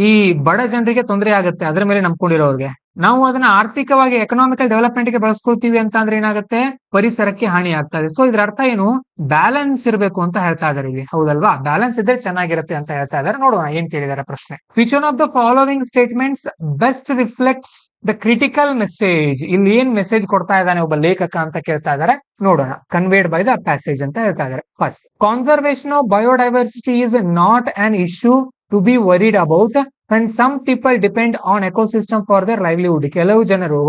ಈ ಬಡ ಜನರಿಗೆ ತೊಂದರೆ ಆಗುತ್ತೆ, ಅದ್ರ ಮೇಲೆ ನಂಬ್ಕೊಂಡಿರೋರ್ಗೆ. ನಾವು ಅದನ್ನ ಆರ್ಥಿಕವಾಗಿ ಎಕನಾಮಿಕಲ್ ಡೆವಲಪ್ಮೆಂಟ್ ಗೆ ಬಳಸ್ಕೊಳ್ತೀವಿ ಅಂತ ಅಂದ್ರೆ ಏನಾಗುತ್ತೆ, ಪರಿಸರಕ್ಕೆ ಹಾನಿ ಆಗ್ತದೆ. ಸೊ ಇದ್ರ ಅರ್ಥ ಏನು, ಬ್ಯಾಲೆನ್ಸ್ ಇರಬೇಕು ಅಂತ ಹೇಳ್ತಾ ಇದಾರೆ ಇಲ್ಲಿ, ಹೌದಲ್ವಾ? ಬ್ಯಾಲೆನ್ಸ್ ಇದ್ರೆ ಚೆನ್ನಾಗಿರುತ್ತೆ ಅಂತ ಹೇಳ್ತಾ ಇದಾರೆ. ನೋಡೋಣ ಏನ್ ಕೇಳಿದಾರೆ ಪ್ರಶ್ನೆ. Which one of the following statements best reflects the critical message. ಇಲ್ಲಿ ಏನ್ ಮೆಸೇಜ್ ಕೊಡ್ತಾ ಇದ್ದಾನೆ ಒಬ್ಬ ಲೇಖಕ ಅಂತ ಕೇಳ್ತಾ ಇದಾರೆ. ನೋಡೋಣ. ಕನ್ವೇಡ್ ಬೈ ದ ಪ್ಯಾಸೇಜ್ ಅಂತ ಹೇಳ್ತಾ ಇದಾರೆ. First, conservation of biodiversity is not an issue to be worried about when some people depend on ecosystem for their livelihood. ಕೆಲವು ಜನರು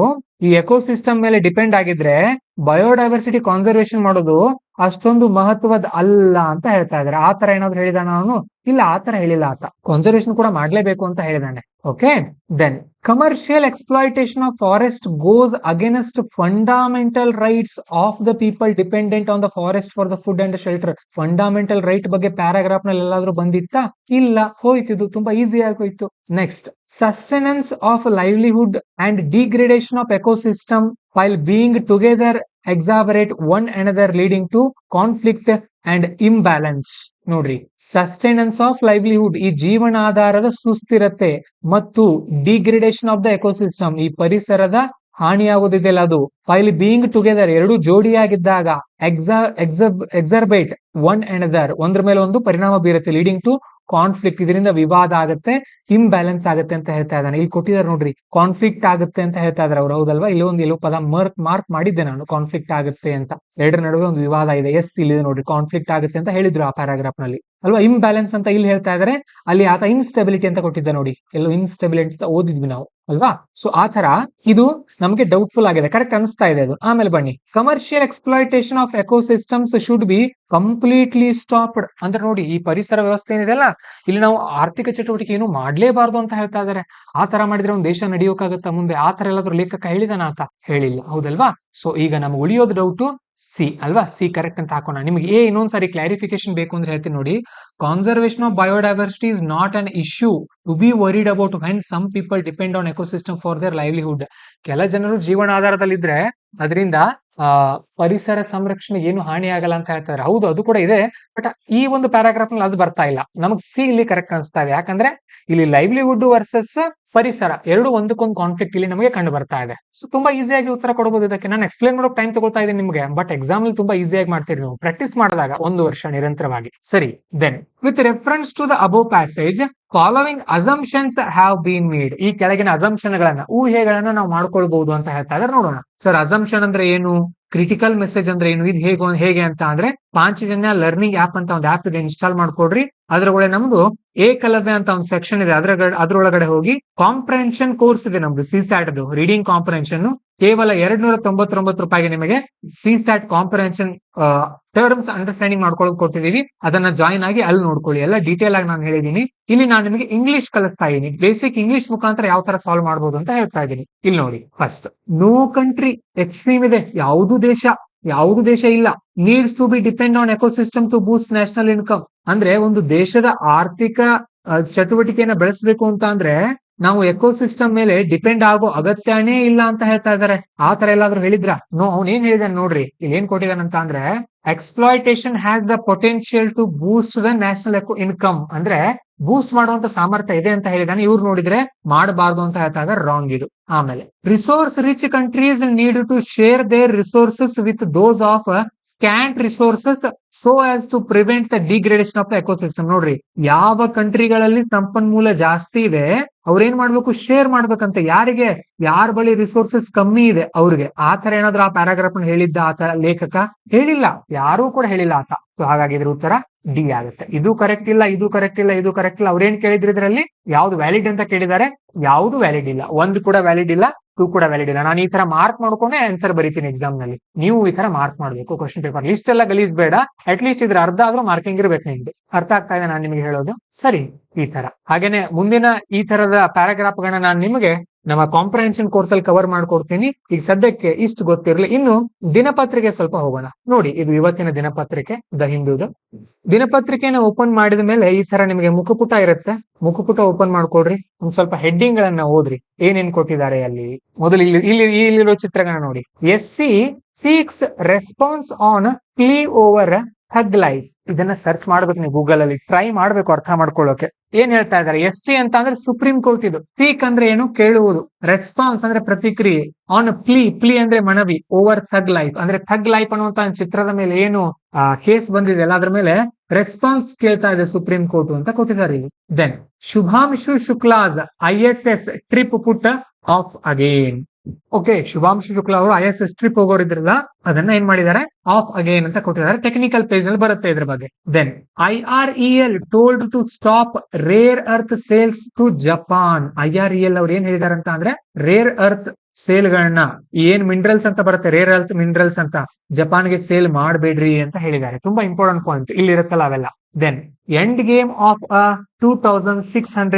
ಈ ಎಕೋಸಿಸ್ಟಮ್ ಮೇಲೆ ಡಿಪೆಂಡ್ ಆಗಿದ್ರೆ ಬಯೋಡೈವರ್ಸಿಟಿ ಕಾನ್ಸರ್ವೇಷನ್ ಮಾಡೋದು ಅಷ್ಟೊಂದು ಮಹತ್ವದ ಅಲ್ಲ ಅಂತ ಹೇಳ್ತಾ ಇದ್ದಾರೆ. ಆ ತರ ಏನಾದ್ರು ಹೇಳಿದಾನ ಅವನು? ಇಲ್ಲ, ಆ ತರ ಹೇಳಿಲ್ಲ ಆತ. ಕಾನ್ಸರ್ವೇಷನ್ ಕೂಡ ಮಾಡ್ಲೇಬೇಕು ಅಂತ ಹೇಳಿದಾನೆ. Okay, then commercial exploitation of forest goes against fundamental rights of the people dependent on the forest for the food and shelter. Fundamental right ಬಗ್ಗೆ ಪ್ಯಾರಾಗ್ರಾಫ್ ನಲ್ಲಿ ಎಲ್ಲಾದ್ರೂ ಬಂದಿತ್ತಾ? ಇಲ್ಲ, ಹೋಯ್ತಿದ್ದು, ತುಂಬಾ ಈಸಿ ಆಗೋಯ್ತು. Next, sustenance of livelihood and degradation of ecosystem while being together exacerbate one another leading to conflict and imbalance. ನೋಡ್ರಿ, sustenance of livelihood, ಈ ಜೀವನಾಧಾರದ ಸುಸ್ಥಿರತೆ, ಮತ್ತು ಡಿಗ್ರೇಡೇಷನ್ ಆಫ್ ದ ಎಕೋಸಿಸ್ಟಮ್, ಈ ಪರಿಸರದ ಹಾನಿಯಾಗುವುದಿದೆಯಲ್ಲ ಅದು. ಫೈಲ್ ಬೀಯಿಂಗ್ ಟುಗೆದರ್, ಎರಡು ಜೋಡಿಯಾಗಿದ್ದಾಗ, ಎಕ್ಸರ್ಬೇಟ್ ಒನ್ ಅನದರ್, ಒಂದ್ರ ಮೇಲೆ ಒಂದು ಪರಿಣಾಮ ಬೀರುತ್ತೆ, ಲೀಡಿಂಗ್ ಟು ಕಾನ್ಫ್ಲಿಕ್ಟ್, ಇದರಿಂದ ವಿವಾದ ಆಗುತ್ತೆ, ಇಂಬ್ಯಾಲೆನ್ಸ್ ಆಗುತ್ತೆ ಅಂತ ಹೇಳ್ತಾ ಇದ್ದಾನೆ. ಇಲ್ಲಿ ಕೊಟ್ಟಿದ್ದಾರೆ ನೋಡ್ರಿ, ಕಾನ್ಫ್ಲಿಕ್ಟ್ ಆಗುತ್ತೆ ಅಂತ ಹೇಳ್ತಾ ಇದಾರೆ ಅವ್ರು, ಹೌದಲ್ವಾ? ಇಲ್ಲಿ ಒಂದು ಎಲ್ಲೋ ಪದ ಮಾರ್ಕ್ ಮಾಡಿದ್ದೆ ನಾನು, ಕಾನ್ಫ್ಲಿಕ್ಟ್ ಆಗುತ್ತೆ ಅಂತ. ಎರಡರ ನಡುವೆ ಒಂದು ವಿವಾದ ಇದೆ. ಎಸ್, ಇಲ್ಲಿ ನೋಡ್ರಿ, ಕಾನ್ಫ್ಲಿಕ್ಟ್ ಆಗುತ್ತೆ ಅಂತ ಹೇಳಿದ್ರು ಆ ಪ್ಯಾರಾಗ್ರಾಫ್ ನಲ್ಲಿ, ಅಲ್ವಾ? ಇಂಬ್ಯಾಲೆನ್ಸ್ ಅಂತ ಇಲ್ಲಿ ಹೇಳ್ತಾ ಇದಾರೆ, ಅಲ್ಲಿ ಆತ ಇನ್ಸ್ಟೆಬಿಲಿಟಿ ಅಂತ ಕೊಟ್ಟಿದ್ದ ನೋಡಿ, ಎಲ್ಲೋ ಇನ್ಸ್ಟೆಬಿಲಿಟಿ ಅಂತ ಓದಿದ್ವಿ ನಾವು, ಅಲ್ವಾ? ಸೊ ಆ ತರ ಇದು ನಮಗೆ ಡೌಟ್ಫುಲ್ ಆಗಿದೆ, ಕರೆಕ್ಟ್ ಅನಿಸ್ತಾ ಇದೆ ಅದು. ಆಮೇಲೆ ಬನ್ನಿ, commercial exploitation of ecosystems should be completely stopped. ಅಂದ್ರೆ ನೋಡಿ, ಈ ಪರಿಸರ ವ್ಯವಸ್ಥೆ ಏನಿದೆಲ್ಲ, ಇಲ್ಲಿ ನಾವು ಆರ್ಥಿಕ ಚಟುವಟಿಕೆ ಏನು ಮಾಡ್ಲೇಬಾರ್ದು ಅಂತ ಹೇಳ್ತಾ ಇದಾರೆ. ಆ ತರ ಮಾಡಿದ್ರೆ ಒಂದು ದೇಶ ನಡೆಯೋಕ್ಕಾಗತ್ತಾ ಮುಂದೆ? ಆ ತರ ಎಲ್ಲಾದ್ರೂ ಲೇಖಕ ಹೇಳಿದಾನ ಆತ? ಹೇಳಿಲ್ಲ, ಹೌದಲ್ವಾ? ಸೊ ಈಗ ನಮ್ಗೆ ಉಳಿಯೋದು ಡೌಟು ಸಿ, ಅಲ್ವಾ? ಸಿ ಕರೆಕ್ಟ್ ಅಂತ ಹಾಕೋಣ. ನಿಮ್ಗೆ ಇನ್ನೊಂದ್ಸರಿ ಕ್ಲಾರಿಫಿಕೇಶನ್ ಬೇಕು ಅಂದ್ರೆ ಹೇಳ್ತೀನಿ ನೋಡಿ. Conservation of biodiversity is not an issue to be worried about when some people depend on ecosystem for their livelihood. ಕೆಲ ಜನರು ಜೀವನಾಧಾರದಲ್ಲಿದ್ರೆ ಅದರಿಂದ ಪರಿಸರ ಸಂರಕ್ಷಣೆ ಏನು ಹಾನಿ ಆಗಲ್ಲ ಅಂತ ಹೇಳ್ತಾರೆ. ಹೌದು, ಅದು ಕೂಡ ಇದೆ. ಬಟ್ ಈ ಒಂದು ಪ್ಯಾರಾಗ್ರಾಫ್ ನಲ್ಲಿ ಅದು ಬರ್ತಾ ಇಲ್ಲ. ನಮಗ್ ಸಿ ಇಲ್ಲಿ ಕರೆಕ್ಟ್ ಅನಿಸ್ತಾ ಇದೆ. ಯಾಕಂದ್ರೆ ಇಲ್ಲಿ ಲೈವ್ಲಿಹುಡ್ ವರ್ಸಸ್ ಪರಿಸರ ಎರಡು ಒಂದಕ್ಕೊಂದು ಕಾನ್ಫ್ಲಿಕ್ಟ್ ಇಲ್ಲಿ ನಮಗೆ ಕಂಡು ಬರ್ತಾ ಇದೆ. ಸೊ ತುಂಬಾ ಈಸಿಯಾಗಿ ಉತ್ತರ ಕೊಡಬಹುದು ಇದಕ್ಕೆ. ನಾನು ಎಕ್ಸ್ಪ್ಲೇನ್ ಮಾಡೋಕೆ ಟೈಮ್ ತಗೊಳ್ತಾ ಇದ್ದೀನಿ ನಿಮಗೆ, ಬಟ್ ಎಕ್ಸಾಮ್ ಅಲ್ಲಿ ತುಂಬಾ ಈಸಿಯಾಗಿ ಮಾಡ್ತೀರಿ ನೀವು ಪ್ರಾಕ್ಟೀಸ್ ಮಾಡಿದಾಗ 1 ವರ್ಷ ನಿರಂತರವಾಗಿ. ಸರಿ, then with reference to the above passage following assumptions have been made. ಈ ಕೆಳಗಿನ ಅಸಂಪ್ಷನ್ ಗಳನ್ನ, ಊಹೆಗಳನ್ನ ನಾವು ಮಾಡ್ಕೊಳ್ಬಹುದು ಅಂತ ಹೇಳ್ತಾ ಇದ್ದಾರೆ. ನೋಡೋಣ. ಸರ್, ಅಸಂಪ್ಷನ್ ಅಂದ್ರೆ ಏನು? ಕ್ರಿಟಿಕಲ್ ಮೆಸೇಜ್ ಅಂದ್ರೆ ಏನು, ಇದು ಹೇಗೆ ಅಂತ ಅಂದ್ರೆ ಪಾಂಚಜನ್ಯ ಲರ್ನಿಂಗ್ ಆಪ್ ಅಂತ ಒಂದು ಆಪ್ ಇದೆ, ಇನ್ಸ್ಟಾಲ್ ಮಾಡ್ಕೊಡ್ರಿ. ಅದ್ರೊಳಗೆ ನಮ್ದು ಏಕಲವ್ಯ ಅಂತ ಒಂದು ಸೆಕ್ಷನ್ ಇದೆ, ಅದ್ರೊಳಗಡೆ ಹೋಗಿ ಕಾಂಪ್ರಹೆನ್ಷನ್ ಕೋರ್ಸ್ ಇದೆ ನಮ್ದು ಸಿಸ್ಯಾಟ್ ರೀಡಿಂಗ್ ಕಾಂಪ್ರಹೆನ್ಷನ್. ಕೇವಲ 299 ರೂಪಾಯಿಗೆ ನಿಮಗೆ ಸಿಸ್ಯಾಟ್ ಕಾಂಪ್ರಹೆನ್ಷನ್ ಟರ್ಮ್ಸ್ ಅಂಡರ್ಸ್ಟ್ಯಾಂಡಿಂಗ್ ಮಾಡ್ಕೊಳ್ಳೋದು ಕೊಟ್ಟಿದೀವಿ. ಅದನ್ನ ಜಾಯಿನ್ ಆಗಿ ಅಲ್ಲಿ ನೋಡ್ಕೊಳ್ಳಿ, ಎಲ್ಲ ಡೀಟೇಲ್ ಆಗಿ ನಾನು ಹೇಳಿದೀನಿ. ಇಲ್ಲಿ ನಾನು ನಿಮಗೆ ಇಂಗ್ಲಿಷ್ ಕಲಿಸ್ತಾ ಇದೀನಿ, ಬೇಸಿಕ್ ಇಂಗ್ಲಿಷ್ ಮುಖಾಂತರ ಯಾವ ತರ ಸಾಲ್ವ್ ಮಾಡಬಹುದು ಅಂತ ಹೇಳ್ತಾ ಇದ್ದೀನಿ. ಇಲ್ಲಿ ನೋಡಿ, ಫಸ್ಟ್ ನೋ ಕಂಟ್ರಿ, ಎಕ್ಸ್ಟ್ರೀಮ್ ಇದೆ, ಯಾವುದು ದೇಶ ಇಲ್ಲ, needs to be depend on ecosystem to boost national income. ಅಂದ್ರೆ ಒಂದು ದೇಶದ ಆರ್ಥಿಕ ಚಟುವಟಿಕೆಯನ್ನ ಬೆಳೆಸಬೇಕು ಅಂತ ಅಂದ್ರೆ ನಾವು ಎಕೋಸಿಸ್ಟಮ್ ಮೇಲೆ ಡಿಪೆಂಡ್ ಆಗೋ ಅಗತ್ಯನೇ ಇಲ್ಲ ಅಂತ ಹೇಳ್ತಾ ಇದಾರೆ. ಆ ತರ ಎಲ್ಲಾದ್ರೂ ಹೇಳಿದ್ರ? ನೋ, ಅವ್ನು ಏನ್ ಹೇಳಿದಾನೆ ನೋಡ್ರಿ, ಇಲ್ಲಿ ಏನ್ ಕೊಟ್ಟಿದಾನಂತ ಅಂದ್ರೆ exploitation has the potential to boost the national income, ಅಂದ್ರೆ ಬೂಸ್ಟ್ ಮಾಡುವಂತ ಸಾಮರ್ಥ್ಯ ಇದೆ ಅಂತ ಹೇಳಿದಾನೆ. ಇವ್ರು ನೋಡಿದ್ರೆ ಮಾಡಬಾರ್ದು ಅಂತ ಹೇಳ್ತಾ ಇದ್ದಾರೆ, ರಾಂಗ್ ಇದು. ಆಮೇಲೆ resource rich countries need to share their resources with those of scant resources so as to prevent the degradation of the ecosystem. ನೋಡ್ರಿ, ಯಾವ ಕಂಟ್ರಿಗಳಲ್ಲಿ ಸಂಪನ್ಮೂಲ ಜಾಸ್ತಿ ಇದೆ ಅವ್ರೇನ್ ಮಾಡ್ಬೇಕು, ಶೇರ್ ಮಾಡ್ಬೇಕಂತ. ಯಾರಿಗೆ? ಯಾರ ಬಳಿ ರಿಸೋರ್ಸಸ್ ಕಮ್ಮಿ ಇದೆ ಅವ್ರಿಗೆ. ಆ ತರ ಏನಾದ್ರು ಆ ಪ್ಯಾರಾಗ್ರಾಫ್ ಹೇಳಿದ್ದ ಆತ ಲೇಖಕ? ಹೇಳಿಲ್ಲ, ಯಾರೂ ಕೂಡ ಹೇಳಿಲ್ಲ ಆತ. ಸೊ ಹಾಗಾಗಿ ಇದ್ರ ಉತ್ತರ ಡಿ ಆಗುತ್ತೆ. ಇದು ಕರೆಕ್ಟ್ ಇಲ್ಲ, ಇದು ಕರೆಕ್ಟ್ ಇಲ್ಲ, ಇದು ಕರೆಕ್ಟ್ ಇಲ್ಲ. ಅವ್ರೇನ್ ಕೇಳಿದ್ರು ಇದರಲ್ಲಿ ಯಾವ್ದು ವ್ಯಾಲಿಡ್ ಅಂತ ಕೇಳಿದ್ದಾರೆ, ಯಾವ್ದು ವ್ಯಾಲಿಡ್ ಇಲ್ಲ. ಒಂದು ಕೂಡ ವ್ಯಾಲಿಡ್ ಇಲ್ಲ, ಟೂ ಕೂಡ ವ್ಯಾಲಿಡ್ ಇಲ್ಲ. ನಾನು ಈ ತರ ಮಾರ್ಕ್ ಮಾಡ್ಕೊಂಡೆ ಆನ್ಸರ್ ಬರೀತೀನಿ ಎಕ್ಸಾಮ್ ನಲ್ಲಿ. ನೀವು ಈ ತರ ಮಾರ್ಕ್ ಮಾಡ್ಬೇಕು ಕ್ವಶನ್ ಪೇಪರ್. ಲಿಸ್ಟ್ ಎಲ್ಲ ಗಲೀಜ್ ಬೇಡ, ಅಟ್ ಲೀಸ್ಟ್ ಇದ್ರ ಅರ್ಧ ಆದ್ರೂ ಮಾರ್ಕಿಂಗ್ ಇರ್ಬೇಕು ನಿಮ್ಗೆ. ಅರ್ಥ ಆಗ್ತಾ ಇದೆ ನಾನು ನಿಮಗೆ ಹೇಳೋದು? ಸರಿ, ಈ ತರ. ಹಾಗೇನೆ ಮುಂದಿನ ಈ ತರದ ಪ್ಯಾರಾಗ್ರಾಫ್ ಗಳನ್ನ ನಾನು ನಿಮಗೆ ನಮ್ಮ ಕಾಂಪ್ರಹೆನ್ಷನ್ ಕೋರ್ಸ್ ಅಲ್ಲಿ ಕವರ್ ಮಾಡ್ಕೊಡ್ತೀನಿ. ಈಗ ಸದ್ಯಕ್ಕೆ ಇಷ್ಟು ಗೊತ್ತಿರಲಿ. ಇನ್ನು ದಿನಪತ್ರಿಕೆ ಸ್ವಲ್ಪ ಹೋಗೋಣ. ನೋಡಿ, ಇದು ಇವತ್ತಿನ ದಿನಪತ್ರಿಕೆ, ದ ಹಿಂದೂದು. ದಿನಪತ್ರಿಕೆನ ಓಪನ್ ಮಾಡಿದ ಮೇಲೆ ಈ ತರ ನಿಮಗೆ ಮುಖಪುಟ ಇರುತ್ತೆ. ಮುಖಪುಟ ಓಪನ್ ಮಾಡ್ಕೊಡ್ರಿ, ಒಂದ್ ಸ್ವಲ್ಪ ಹೆಡ್ಡಿಂಗ್ ಗಳನ್ನ ಓದ್ರಿ, ಏನೇನ್ ಕೊಟ್ಟಿದ್ದಾರೆ ಅಲ್ಲಿ. ಮೊದಲು ಇಲ್ಲಿರೋ ಚಿತ್ರಗಳನ್ನ ನೋಡಿ. SC seeks response on plea over Thug Life. ಇದನ್ನ ಸರ್ಚ್ ಮಾಡ್ಬೇಕು ನೀವು ಗೂಗಲ್ ಅಲ್ಲಿ, ಟ್ರೈ ಮಾಡ್ಬೇಕು ಅರ್ಥ ಮಾಡ್ಕೊಳ್ಳೋಕೆ. ಏನ್ ಹೇಳ್ತಾ ಇದ್ದಾರೆ? SC ಅಂತ ಅಂದ್ರೆ ಸುಪ್ರೀಂ ಕೋರ್ಟ್ ಇದು. ಸೀಕ್ ಅಂದ್ರೆ ಏನು? ಕೇಳುವುದು. ರೆಸ್ಪಾನ್ಸ್ ಅಂದ್ರೆ ಪ್ರತಿಕ್ರಿಯೆ. ಆನ್ ಪ್ಲೀ ಅಂದ್ರೆ ಮನವಿ. ಓವರ್ ಥಗ್ ಲೈಫ್ ಅಂದ್ರೆ ಥಗ್ ಲೈಫ್ ಅನ್ನುವಂತ ಚಿತ್ರದ ಮೇಲೆ ಏನು ಕೇಸ್ ಬಂದಿದೆ ಅಲ್ಲ, ಅದ್ರ ಮೇಲೆ ರೆಸ್ಪಾನ್ಸ್ ಕೇಳ್ತಾ ಇದೆ ಸುಪ್ರೀಂ ಕೋರ್ಟ್ ಅಂತ ಕೊಟ್ಟಿದ್ದಾರೆ ಇಲ್ಲಿ. Then Shubhanshu Shukla's ISS trip put off again. Okay, Shubhanshu Shukla ಅವರು ISS ಟ್ರಿಪ್ ಹೋಗೋರಿದ್ರಲ್ಲ, ಅದನ್ನ ಏನ್ ಮಾಡಿದ್ದಾರೆ, ಆಫ್ ಅಗೇನ್ ಅಂತ ಕೊಟ್ಟಿದ್ದಾರೆ. ಟೆಕ್ನಿಕಲ್ ಪೇಜ್ ನಲ್ಲಿ ಬರುತ್ತೆ ಇದ್ರ ಬಗ್ಗೆ. Then IREL told to stop rare earth sales to Japan. IREL ಅವ್ರು ಏನ್ ಹೇಳಿದಾರೆ ಅಂತ ಅಂದ್ರೆ ರೇರ್ ಅರ್ತ್ ಸೇಲ್ ಗಳನ್ನ, ಏನ್ ಮಿನರಲ್ಸ್ ಅಂತ ಬರುತ್ತೆ, ರೇರ್ ಅರ್ತ್ ಮಿನರಲ್ಸ್ ಅಂತ, ಜಪಾನ್ಗೆ ಸೇಲ್ ಮಾಡಬೇಡ್ರಿ ಅಂತ ಹೇಳಿದ್ದಾರೆ. ತುಂಬಾ ಇಂಪಾರ್ಟೆಂಟ್ ಪಾಯಿಂಟ್ ಇಲ್ಲಿ ಇರುತ್ತಲ್ಲ ಅವೆಲ್ಲ. Then end game of a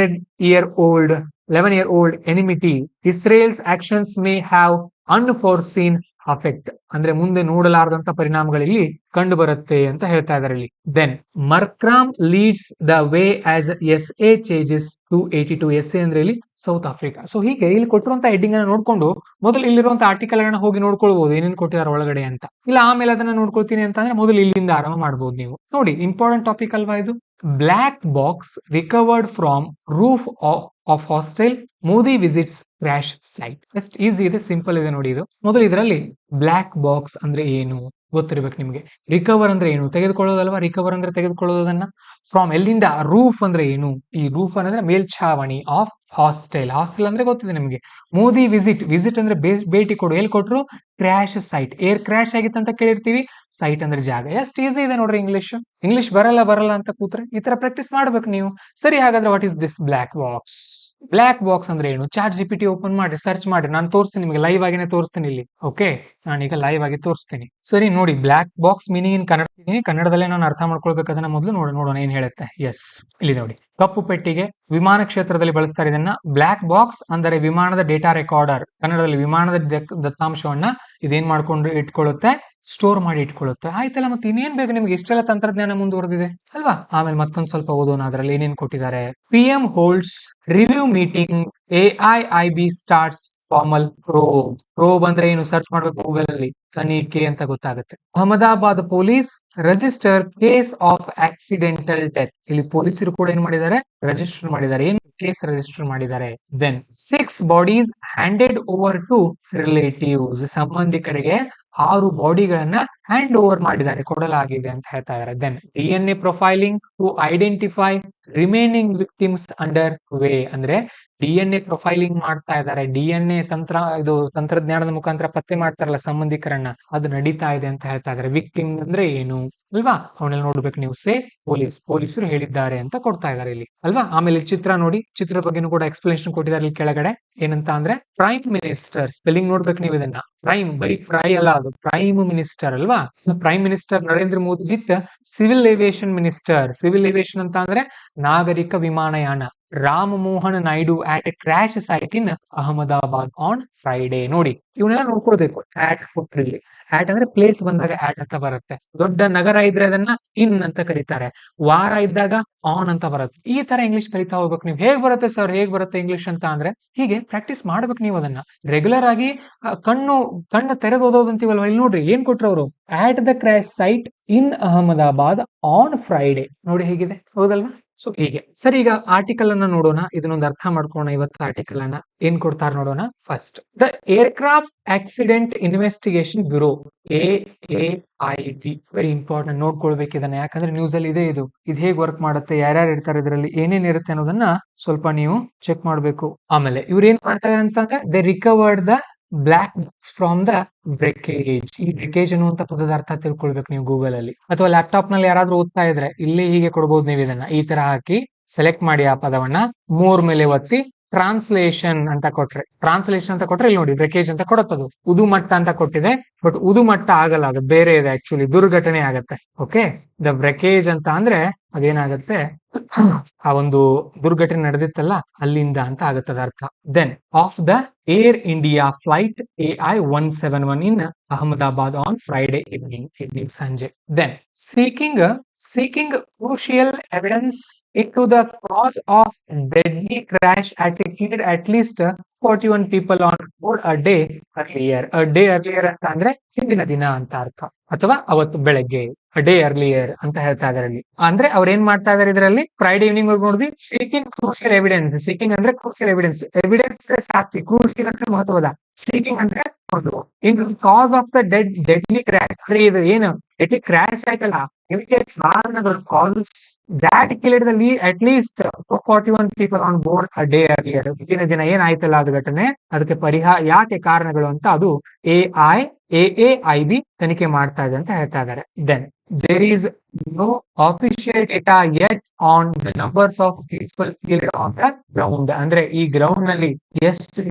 11-year-old enmity. Israel's actions may have unforeseen effect. ಅಂದ್ರೆ ಮುಂದೆ ನೋಡಲಾರದಂತ ಪರಿಣಾಮಗಳಲ್ಲಿ ಕಂಡು ಬರುತ್ತೆ ಅಂತ ಹೇಳ್ತಾ ಇದ್ದಾರೆ ಇಲ್ಲಿ. Then Markram leads the way as SA changes to 82. SA ಅಂದ್ರೆ ಇಲ್ಲಿ ಸೌತ್ ಆಫ್ರಿಕಾ. ಸೊ ಹೀಗೆ ಇಲ್ಲಿ ಕೊಟ್ಟಿರುವಂತ ಹೆಡ್ಡಿಂಗ್ ಅನ್ನ ನೋಡ್ಕೊಂಡು ಮೊದಲು ಇಲ್ಲಿರುವಂತ ಆರ್ಟಿಕಲ್ ಗಳನ್ನ ಹೋಗಿ ನೋಡ್ಕೊಳ್ಬಹುದು, ಏನೇನು ಕೊಟ್ಟಿದ್ದಾರೆ ಒಳಗಡೆ ಅಂತ. ಇಲ್ಲ ಆಮೇಲೆ ಅದನ್ನ ನೋಡ್ಕೊಳ್ತೀನಿ ಅಂತ ಅಂದ್ರೆ ಮೊದಲು ಇಲ್ಲಿಂದ ಆರಂಭ ಮಾಡಬಹುದು ನೀವು. ನೋಡಿ, ಇಂಪಾರ್ಟೆಂಟ್ ಟಾಪಿಕ್ ಅಲ್ವಾ ಇದು. Black box recovered from roof of hostel, Modi visits crash site. ಎಷ್ಟು ಈಸಿ ಇದೆ, ಸಿಂಪಲ್ ಇದೆ ನೋಡಿ ಇದು. ಮೊದಲು ಇದರಲ್ಲಿ ಬ್ಲಾಕ್ ಬಾಕ್ಸ್ ಅಂದ್ರೆ ಏನು ಗೊತ್ತಿರ್ಬೇಕು ನಿಮ್ಗೆ. ರಿಕವರ್ ಅಂದ್ರೆ ಏನು? ತೆಗೆದುಕೊಳ್ಳೋದಲ್ವಾ. ರಿಕವರ್ ಅಂದ್ರೆ ತೆಗೆದುಕೊಳ್ಳೋದನ್ನ. ಫ್ರಾಮ್ ಎಲ್ಲಿಂದ? ರೂಫ್ ಅಂದ್ರೆ ಏನು? ಈ ರೂಫ್ ಅಂದ್ರೆ ಮೇಲ್ಛಾವಣಿ. ಆಫ್ ಹಾಸ್ಟೆಲ್ ಅಂದ್ರೆ ಗೊತ್ತಿದೆ ನಿಮಗೆ. ಮೋದಿ ವಿಸಿಟ್ ಅಂದ್ರೆ ಭೇಟಿ ಕೊಡು. ಎಲ್ಲಿ ಕೊಟ್ರು? Crash site. ಏರ್ ಕ್ರ್ಯಾಶ್ ಆಗಿತ್ತು ಅಂತ ಕೇಳಿರ್ತೀವಿ, ಸೈಟ್ ಅಂದ್ರೆ ಜಾಗ. ಎಷ್ಟು ಈಸಿ ಇದೆ ನೋಡ್ರಿ ಇಂಗ್ಲಿಷ್ ಬರಲ್ಲ ಅಂತ ಕೂತ್ರೆ ಈ ತರ ಪ್ರಾಕ್ಟೀಸ್ ಮಾಡ್ಬೇಕು ನೀವು. ಸರಿ, ಹಾಗಾದ್ರೆ what is this black box? Black box ಅಂದ್ರೆ ಏನು? ಚಾಟ್ GPT ಓಪನ್ ಮಾಡಿ ಸರ್ಚ್ ಮಾಡಿ, ನಾನು ತೋರಿಸ್ತೀನಿ ನಿಮಗೆ, ಲೈವ್ ಆಗಿನೇ ತೋರಿಸ್ತೀನಿ ಇಲ್ಲಿ. ಓಕೆ, ನಾನೀಗ ಲೈವ್ ಆಗಿ ತೋರಿಸ್ತೀನಿ. ಸರಿ ನೋಡಿ, ಬ್ಲಾಕ್ ಬಾಕ್ಸ್ ಮೀನಿಂಗ್ ಇನ್ ಕನ್ನಡದಲ್ಲೇ ನಾನು ಅರ್ಥ ಮಾಡ್ಕೊಳ್ಬೇಕು. ಅದನ್ನ ಮೊದಲು ನೋಡೋಣ ಏನ್ ಹೇಳುತ್ತೆ. ಎಸ್, ಇಲ್ಲಿ ನೋಡಿ, ಕಪ್ಪು ಪೆಟ್ಟಿಗೆ ವಿಮಾನ ಕ್ಷೇತ್ರದಲ್ಲಿ ಬಳಸ್ತಾರೆ ಇದನ್ನ. ಬ್ಲಾಕ್ ಬಾಕ್ಸ್ ಅಂದರೆ ವಿಮಾನದ ಡೇಟಾ ರೆಕಾರ್ಡರ್. ಕನ್ನಡದಲ್ಲಿ ವಿಮಾನದ ದತ್ತಾಂಶವನ್ನ ಇದೇನ್ ಮಾಡ್ಕೊಂಡು ಇಟ್ಕೊಳ್ಳುತ್ತೆ, ಸ್ಟೋರ್ ಮಾಡಿ ಇಟ್ಕೊಳ್ಳುತ್ತೆ. ಆಯ್ತಲ್ಲ, ಮತ್ತೆ ಇನ್ನೇನ್ ಬೇಕು ನಿಮ್ಗೆ? ಇಷ್ಟೆಲ್ಲ ತಂತ್ರಜ್ಞಾನ ಮುಂದುವರೆದಿದೆ ಅಲ್ವಾ. ಆಮೇಲೆ ಮತ್ತೊಂದ್ ಸ್ವಲ್ಪ ಓದೋಣ, ಅದರಲ್ಲಿ ಏನೇನ್ ಕೊಟ್ಟಿದ್ದಾರೆ. PM holds review meeting, AIIB starts formal probe ಅಂದ್ರೆ ಏನು? ಸರ್ಚ್ ಮಾಡ್ಬೇಕು ಗೂಗಲ್ ಅಲ್ಲಿ, ತನಿಖೆ ಅಂತ ಗೊತ್ತಾಗುತ್ತೆ. Ahmedabad police register case of accidental death. ಇಲ್ಲಿ ಪೊಲೀಸರು ಕೂಡ ಏನ್ ಮಾಡಿದ್ದಾರೆ? ರಿಜಿಸ್ಟರ್ ಮಾಡಿದ್ದಾರೆ. ಏನ್ ಕೇಸ್ ರಿಜಿಸ್ಟರ್ ಮಾಡಿದ್ದಾರೆ. Then 6 bodies handed over to relatives. ಸಂಬಂಧಿಕರಿಗೆ 6 ಬಾಡಿಗಳನ್ನ ಹ್ಯಾಂಡ್ ಓವರ್ ಮಾಡಿದ್ದಾರೆ, ಕೊಡಲಾಗಿದೆ ಅಂತ ಹೇಳ್ತಾ ಇದ್ದಾರೆ. Then DNA profiling to identify remaining victims under way, ಅಂದ್ರೆ DNA ಪ್ರೊಫೈಲಿಂಗ್ ಮಾಡ್ತಾ ಇದ್ದಾರೆ. DNA ತಂತ್ರಜ್ಞಾನದ ಮುಖಾಂತರ ಪತ್ತೆ ಮಾಡ್ತಾರಲ್ಲ ಸಂಬಂಧಿಕರನ್ನ, ಅದು ನಡೀತಾ ಇದೆ ಅಂತ ಹೇಳ್ತಾ ಇದ್ದಾರೆ. ವಿಕ್ಟಿಮ್ ಅಂದ್ರೆ ಏನು ಅಲ್ವಾ, ಅವನ್ನೆಲ್ಲ ನೋಡ್ಬೇಕು ನೀವು. ಸೇ ಪೊಲೀಸರು ಹೇಳಿದ್ದಾರೆ ಅಂತ ಕೊಡ್ತಾ ಇದ್ದಾರೆ ಇಲ್ಲಿ ಅಲ್ವಾ. ಆಮೇಲೆ ಚಿತ್ರ ನೋಡಿ, ಚಿತ್ರದ ಬಗ್ಗೆನೂ ಕೂಡ ಎಕ್ಸ್ಪ್ಲನೇಷನ್ ಕೊಟ್ಟಿದ್ದಾರೆ ಇಲ್ಲಿ ಕೆಳಗಡೆ. ಏನಂತ ಅಂದ್ರೆ ಪ್ರೈಮ್ ಮಿನಿಸ್ಟರ್, ಸ್ಪೆಲ್ಲಿಂಗ್ ನೋಡ್ಬೇಕು ನೀವು ಇದನ್ನ. ಪ್ರೈಮ್ ಬರೀ ಫ್ರೈ ಅಲ್ಲ, ಅದು ಪ್ರೈಮ್ ಮಿನಿಸ್ಟರ್ ಅಲ್ವಾ. Prime minister Narendra Modi with civil aviation minister. Civil aviation ಅಂತ ಅಂದ್ರೆ ನಾಗರಿಕ ವಿಮಾನಯಾನ. Ram Mohan Naidu at a crash site in Ahmedabad on Friday. ನೋಡಿ ಇವನ್ನೆಲ್ಲ ನೋಡ್ಕೊಳ್ಬೇಕು. ಆಟ್ ಕೊಟ್ಟಿರ್ಲಿ, ಆಟ್ ಅಂದ್ರೆ ಪ್ಲೇಸ್ ಬಂದಾಗ ಆಟ್ ಅಂತ ಬರುತ್ತೆ. ದೊಡ್ಡ ನಗರ ಇದ್ರೆ ಅದನ್ನ ಇನ್ ಅಂತ ಕರೀತಾರೆ. ವಾರ ಇದ್ದಾಗ ಆನ್ ಅಂತ ಬರುತ್ತೆ. ಈ ತರ ಇಂಗ್ಲಿಷ್ ಕಲಿತಾ ಹೋಗ್ಬೇಕು ನೀವು. ಹೇಗ್ ಬರುತ್ತೆ ಸರ್, ಹೇಗ್ ಬರುತ್ತೆ ಇಂಗ್ಲಿಷ್ ಅಂತ ಅಂದ್ರೆ ಹೀಗೆ ಪ್ರಾಕ್ಟೀಸ್ ಮಾಡ್ಬೇಕು ನೀವು ಅದನ್ನ ರೆಗ್ಯುಲರ್ ಆಗಿ. ಕಣ್ಣು ತೆರೆದು ಓದೋದಂತೀವಲ್ವಾ, ಇಲ್ಲಿ ನೋಡ್ರಿ ಏನ್ ಕೊಟ್ರು ಅವರು. At the crash site in Ahmedabad on Friday. ನೋಡಿ ಹೇಗಿದೆ, ಹೌದಲ್ವಾ. ಸೊ ಹೀಗೆ ಸರಿ. ಈಗ ಆರ್ಟಿಕಲ್ ಅನ್ನ ನೋಡೋಣ, ಇದನ್ನೊಂದು ಅರ್ಥ ಮಾಡ್ಕೋಣ. ಇವತ್ತು ಆರ್ಟಿಕಲ್ ಅನ್ನ ಏನ್ ಕೊಡ್ತಾರೆ ನೋಡೋಣ. First, the aircraft accident investigation bureau, AAIB. Very important, ನೋಡ್ಕೊಳ್ಬೇಕು ಇದನ್ನ. ಯಾಕಂದ್ರೆ ನ್ಯೂಸ್ ಅಲ್ಲಿ ಇದೆ ಇದು ಹೇಗ್ ವರ್ಕ್ ಮಾಡುತ್ತೆ, ಯಾರ್ಯಾರು ಇರ್ತಾರೆ ಇದರಲ್ಲಿ, ಏನೇನ್ ಇರುತ್ತೆ ಅನ್ನೋದನ್ನ ಸ್ವಲ್ಪ ನೀವು ಚೆಕ್ ಮಾಡ್ಬೇಕು. ಆಮೇಲೆ ಇವ್ರು ಏನ್ ಮಾಡ್ತಾರೆ ಅಂತಂದ್ರೆ, they recovered the black from the breakage. ಈ ಬ್ರೇಕೇಜ್ ಅನ್ನುವಂತ ಪದದ ಅರ್ಥ ತಿಳ್ಕೊಳ್ಬೇಕು ನೀವು ಗೂಗಲ್ ಅಲ್ಲಿ, ಅಥವಾ ಲ್ಯಾಪ್ಟಾಪ್ ನಲ್ಲಿ ಯಾರಾದ್ರೂ ಓದ್ತಾ ಇದ್ರೆ ಇಲ್ಲಿ ಹೀಗೆ ಕೊಡ್ಬೋದು ನೀವು ಇದನ್ನ. ಈ ತರ ಹಾಕಿ ಸೆಲೆಕ್ಟ್ ಮಾಡಿ ಆ ಪದವನ್ನ, 3 ಮೇಲೆ ಒತ್ತಿ ಟ್ರಾನ್ಸ್ಲೇಷನ್ ಅಂತ ಕೊಟ್ರೆ, ಇಲ್ಲಿ ನೋಡಿ ಬ್ರೇಕೇಜ್ ಅಂತ ಕೊಡುತ್ತದು. ಉದು ಮಟ್ಟ ಅಂತ ಕೊಟ್ಟಿದೆ, ಬಟ್ ಉದು ಮಟ್ಟ ಆಗಲ್ಲ, ಅದು ಬೇರೆ ಇದೆ ಆಕ್ಚುಲಿ, ದುರ್ಘಟನೆ ಆಗತ್ತೆ. ಓಕೆ, ದ ಬ್ರೇಕೇಜ್ ಅಂತ ಅಂದ್ರೆ ಅದೇನಾಗತ್ತೆ, ಆ ಒಂದು ದುರ್ಘಟನೆ ನಡೆದಿತ್ತಲ್ಲ ಅಲ್ಲಿಂದ ಅಂತ ಆಗತ್ತದ ಅರ್ಥ. Then of the Air India flight AI-171 in Ahmedabad on Friday evening ಸಂಜೆ. Then seeking crucial evidence into the cause of deadly crash killed at least 41 people on board a day earlier. ಅಂತ ಅಂದ್ರೆ ಹಿಂದಿನ ದಿನ ಅಂತ ಅರ್ಥ, ಅಥವಾ ಅವತ್ತು ಬೆಳಗ್ಗೆ. ಡೇ ಅರ್ಲಿಯರ್ ಅಂತ ಹೇಳ್ತಾ ಇದಾರೆ ಅಲ್ಲಿ. ಅಂದ್ರೆ ಅವ್ರು ಏನ್ ಮಾಡ್ತಾ ಇದಾರೆ ಇದರಲ್ಲಿ, ಫ್ರೈಡೆ ಈವ್ನಿಂಗ್ ನೋಡಿದ್ವಿ. Seeking crucial evidence. ಸೀಕಿಂಗ್ ಅಂದ್ರೆ ಕ್ರೂಷಿಯಲ್ ಎವಿಡೆನ್ಸ್ ಅಂದ್ರೆ ಸಾಕ್ಷಿ, ಕ್ರೂಷಿಯಲ್ ಅಂದ್ರೆ ಮಹತ್ವದ, ಸೀಕಿಂಗ್ ಅಂದ್ರೆ ಇನ್ ಕಾಸ್ ಆಫ್ ದ ಡೆಡ್ಲಿ ಕ್ರ್ಯಾಶ್. ಅಂದ್ರೆ ಇದು ಏನು ಡೆಡ್ಲಿ ಕ್ರ್ಯಾಶ್ ಆಯ್ತಲ್ಲ, ಇದಕ್ಕೆ ಕಾರಣಗಳು, calls that killed at least 41 people on board a day earlier. ಹಿಂದಿನ ದಿನ ಏನಾಯ್ತಲ್ಲ ಅದು ಘಟನೆ, ಅದಕ್ಕೆ ಯಾಕೆ ಕಾರಣಗಳು ಅಂತ ಅದು AAIB ತನಿಖೆ ಮಾಡ್ತಾ ಇದೆ ಅಂತ ಹೇಳ್ತಾ ಇದ್ದಾರೆ. Then there is no official data yet on the numbers of people killed on the ground. ಅಂದ್ರೆ ಈ ಗ್ರೌಂಡ್ ನಲ್ಲಿ ಎಷ್ಟು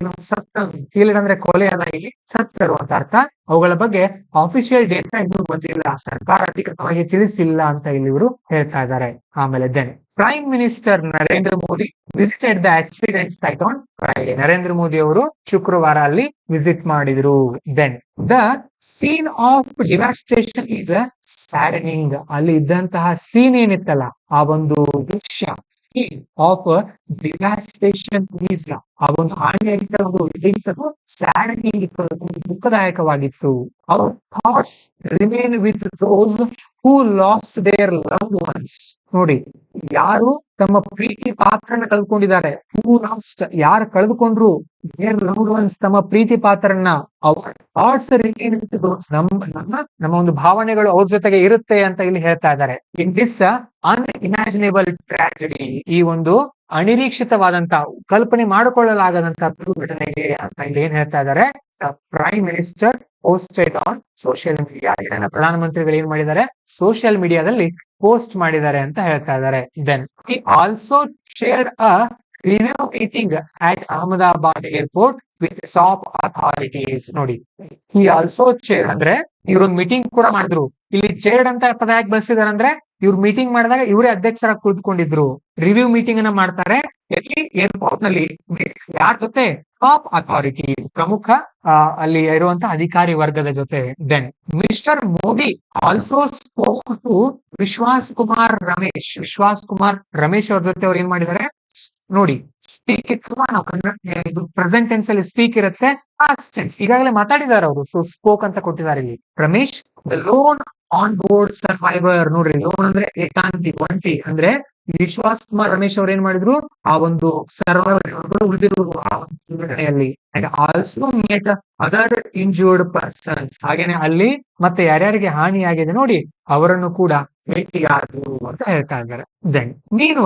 killed ಅಂದ್ರೆ ಕೊಲೆ ಅಲ್ಲ, ಇಲ್ಲಿ ಸತ್ತರು ಅಂತ ಅರ್ಥ. ಅವುಗಳ ಬಗ್ಗೆ ಆಫಿಷಿಯಲ್ ಡೇಟಾ ಇನ್ನೂ ಬಂದಿಲ್ಲ, ಸರ್ಕಾರ ಅಧಿಕೃತವಾಗಿ ತಿಳಿಸಿಲ್ಲ ಅಂತ ಇಲ್ಲಿ ಇವರು ಹೇಳ್ತಾ ಇದ್ದಾರೆ. ಆಮೇಲೆ then prime minister Narendra Modi visited the accident site on Friday. Narendra Modi ಅವರು ಶುಕ್ರವಾರ ಅಲ್ಲಿ ವಿಸಿಟ್ ಮಾಡಿದ್ರು. Then the scene of devastation is saddening. ಅಲ್ಲಿ ಇದ್ದಂತಹ ಸೀನ್ ಏನಿತ್ತಲ್ಲ, ಆ ಒಂದು ದೃಶ್ಯ, ಸೀನ್ ಆಫ್ ಡಿವಾಸ್ಟೇಷನ್ ಈಸ್, ಆ ಒಂದು ಹಾನಿಯಾಗಿದ್ದ ಒಂದು ಇದಿತ್ತು, ಸ್ಯಾಡನಿಂಗ್ ಇತ್ತು, ದುಃಖದಾಯಕವಾಗಿತ್ತು. Our thoughts remain with those who lost their loved ones. ನೋಡಿ, ಯಾರು ತಮ್ಮ ಪ್ರೀತಿ ಪಾತ್ರನ ಕಳ್ಕೊಂಡಿದ್ದಾರೆ, ಹೂ ಲಾಸ್ಟ್, ಯಾರು ಕಳೆದುಕೊಂಡ್ರು, ದೇರ್ ಲವ್ಡ್ ಒನ್ಸ್, ತಮ್ಮ ಪ್ರೀತಿ ಪಾತ್ರನ್ನ, our thoughts remain with those, ನಮ್ಮ ಒಂದು ಭಾವನೆಗಳು ಅವ್ರ ಜೊತೆಗೆ ಇರುತ್ತೆ ಅಂತ ಇಲ್ಲಿ ಹೇಳ್ತಾ ಇದ್ದಾರೆ. ಇನ್ ದಿಸ್ ಅನ್ಇಮ್ಯಾಜಿನೇಬಲ್ ಟ್ರಾಜಿಡಿ, ಈ ಒಂದು ಅನಿರೀಕ್ಷಿತವಾದಂತ, ಕಲ್ಪನೆ ಮಾಡಿಕೊಳ್ಳಲಾಗದಂತ ದುರ್ಘಟನೆಗೆ ಅಂತ ಇಲ್ಲಿ ಏನ್ ಹೇಳ್ತಾ ಇದ್ದಾರೆ, prime minister posted on social media. ಇದನ್ನ ಪ್ರಧಾನಮಂತ್ರಿಗಳು ಏನ್ ಮಾಡಿದ್ದಾರೆ, ಸೋಷಿಯಲ್ ಮೀಡಿಯಾದಲ್ಲಿ ಪೋಸ್ಟ್ ಮಾಡಿದ್ದಾರೆ ಅಂತ ಹೇಳ್ತಾ ಇದ್ದಾರೆ. Then he also shared a review meeting at Ahmedabad airport with top authorities. ನೋಡಿ, ಹಿ ಆಲ್ಸೋ ಚೇರ್ ಅಂದ್ರೆ ಇವ್ರೊಂದು ಮೀಟಿಂಗ್ ಕೂಡ ಮಾಡಿದ್ರು. ಇಲ್ಲಿ ಚೇರ್ಡ್ ಅಂತ ಪದ ಯಾಕೆ ಬಳಸಿದಾರೆ ಅಂದ್ರೆ, ಇವ್ರು ಮೀಟಿಂಗ್ ಮಾಡಿದಾಗ ಇವರೇ ಅಧ್ಯಕ್ಷರಾಗಿ ಕುಳಿತುಕೊಂಡಿದ್ರು. ರಿವ್ಯೂ ಮೀಟಿಂಗ್ ಅನ್ನ ಮಾಡ್ತಾರೆ ಎಲ್ಲಿ, ಏರ್ಪೋರ್ಟ್ ನಲ್ಲಿ. ಯಾರ ಜೊತೆ, ಟಾಪ್ ಅಥಾರಿಟಿ, ಪ್ರಮುಖ ಅಲ್ಲಿ ಇರುವಂತಹ ಅಧಿಕಾರಿ ವರ್ಗದ ಜೊತೆ. Then mister Modi also spoke to Vishwas Kumar Ramesh ಅವ್ರ ಜೊತೆ ಅವ್ರು ಏನ್ ಮಾಡಿದ್ದಾರೆ ನೋಡಿ, ಸ್ಪೀಕ್ ಇತ್ತು, ನಾವು ಕನ್ನಡ ಪ್ರೆಸೆಂಟ್ ಟೆನ್ಸ್ ಅಲ್ಲಿ ಸ್ಪೀಕ್ ಇರುತ್ತೆ, ಪಾಸ್ಟ್ ಟೆನ್ಸ್ ಈಗಾಗಲೇ ಮಾತಾಡಿದ್ದಾರೆ ಅವರು, ಸೊ ಸ್ಪೋಕ್ ಅಂತ ಕೊಟ್ಟಿದ್ದಾರೆ ಇಲ್ಲಿ. Ramesh the lone on board survivor. ನೋಡ್ರಿ, ಲೋನ್ ಅಂದ್ರೆ ಏಕಾಂತಿ, ಒಂಟಿ, ಅಂದ್ರೆ ವಿಶ್ವಾಸ್ ಕುಮಾರ್ ರಮೇಶ್ ಅವ್ರು ಏನ್ ಮಾಡಿದ್ರು, ಆ ಒಂದು ಸರ್ವೈವರ್ ಉಳಿದಿರುವ ಆ ಒಂದು ದುರ್ಘಟನೆಯಲ್ಲಿ and also met other injured persons, ಹಾಗೇನೆ ಅಲ್ಲಿ ಮತ್ತೆ ಯಾರ್ಯಾರಿಗೆ ಹಾನಿಯಾಗಿದೆ ನೋಡಿ ಅವರನ್ನು ಕೂಡ ಭೇಟಿಯಾದರು ಅಂತ ಹೇಳ್ತಾ ಇದ್ದಾರೆ. ದೆನ್ ಮೀನ್